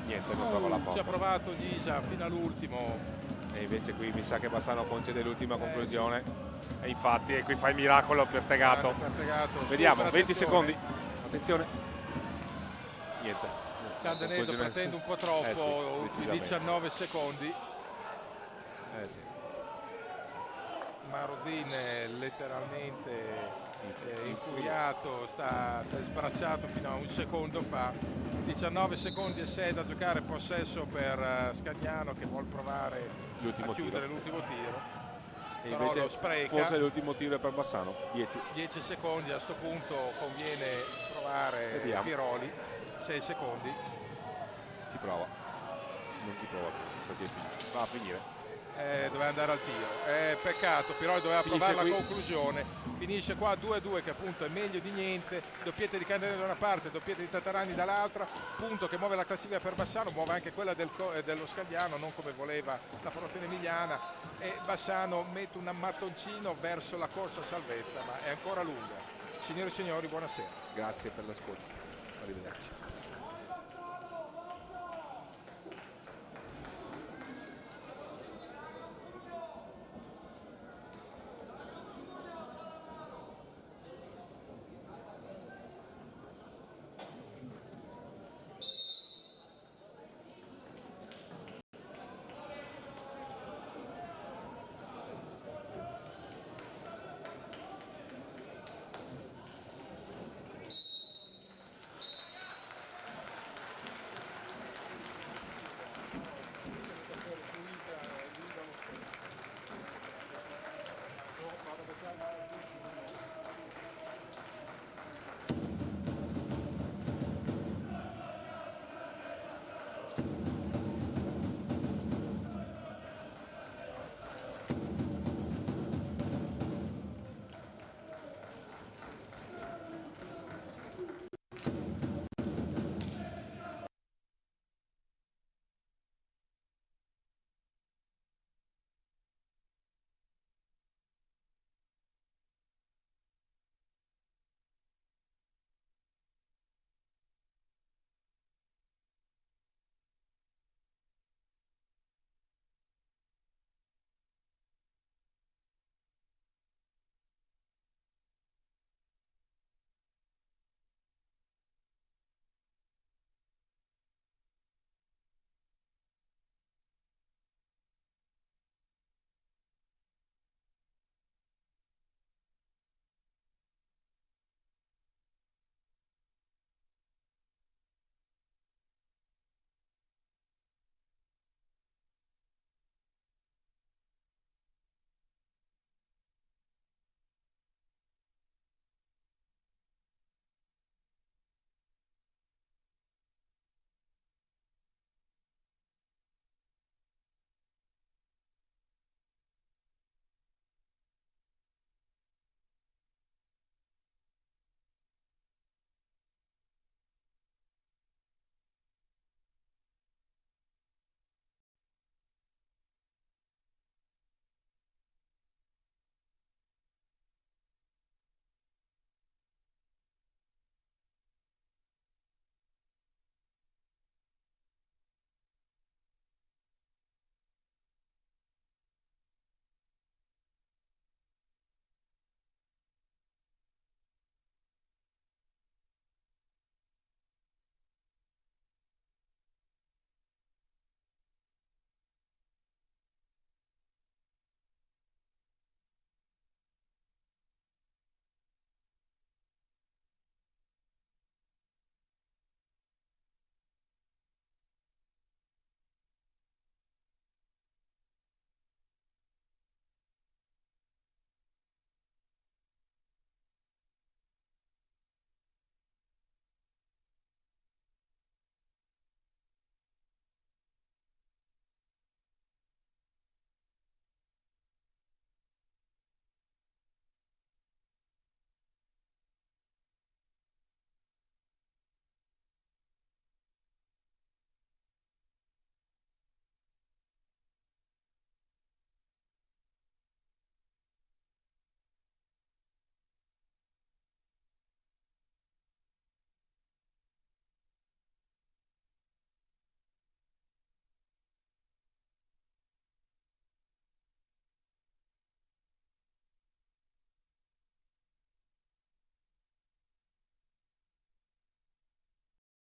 niente, non trova la porta. Ci ha provato Lisa fino all'ultimo. E invece qui mi sa che Bassano concede l'ultima conclusione. E infatti qui fa il miracolo per Tegato. Vediamo, 20 secondi. Attenzione. Niente. Candenedo pretende un po' troppo, 19 secondi. Sì. Marudin letteralmente infuriato, sta sbracciato fino a un secondo fa. 19 secondi e 6 da giocare, possesso per Scagnano, che vuole provare a chiudere l'ultimo tiro. E invece lo spreca. Forse l'ultimo tiro è per Bassano. 10 secondi, a sto punto conviene provare. Piroli. 6 secondi. Ci prova. Non ci prova perché va a finire. Doveva andare al tiro, peccato, Piroli doveva provare la conclusione. Finisce qua 2-2, che appunto è meglio di niente. Doppietta di Candenedo da una parte, doppietta di Tatarani dall'altra, punto che muove la classifica per Bassano, muove anche quella dello Scagliano, non come voleva la formazione emiliana, e Bassano mette un mattoncino verso la corsa a salvezza, ma è ancora lunga. Signore e signori, buonasera. Grazie per l'ascolto, arrivederci.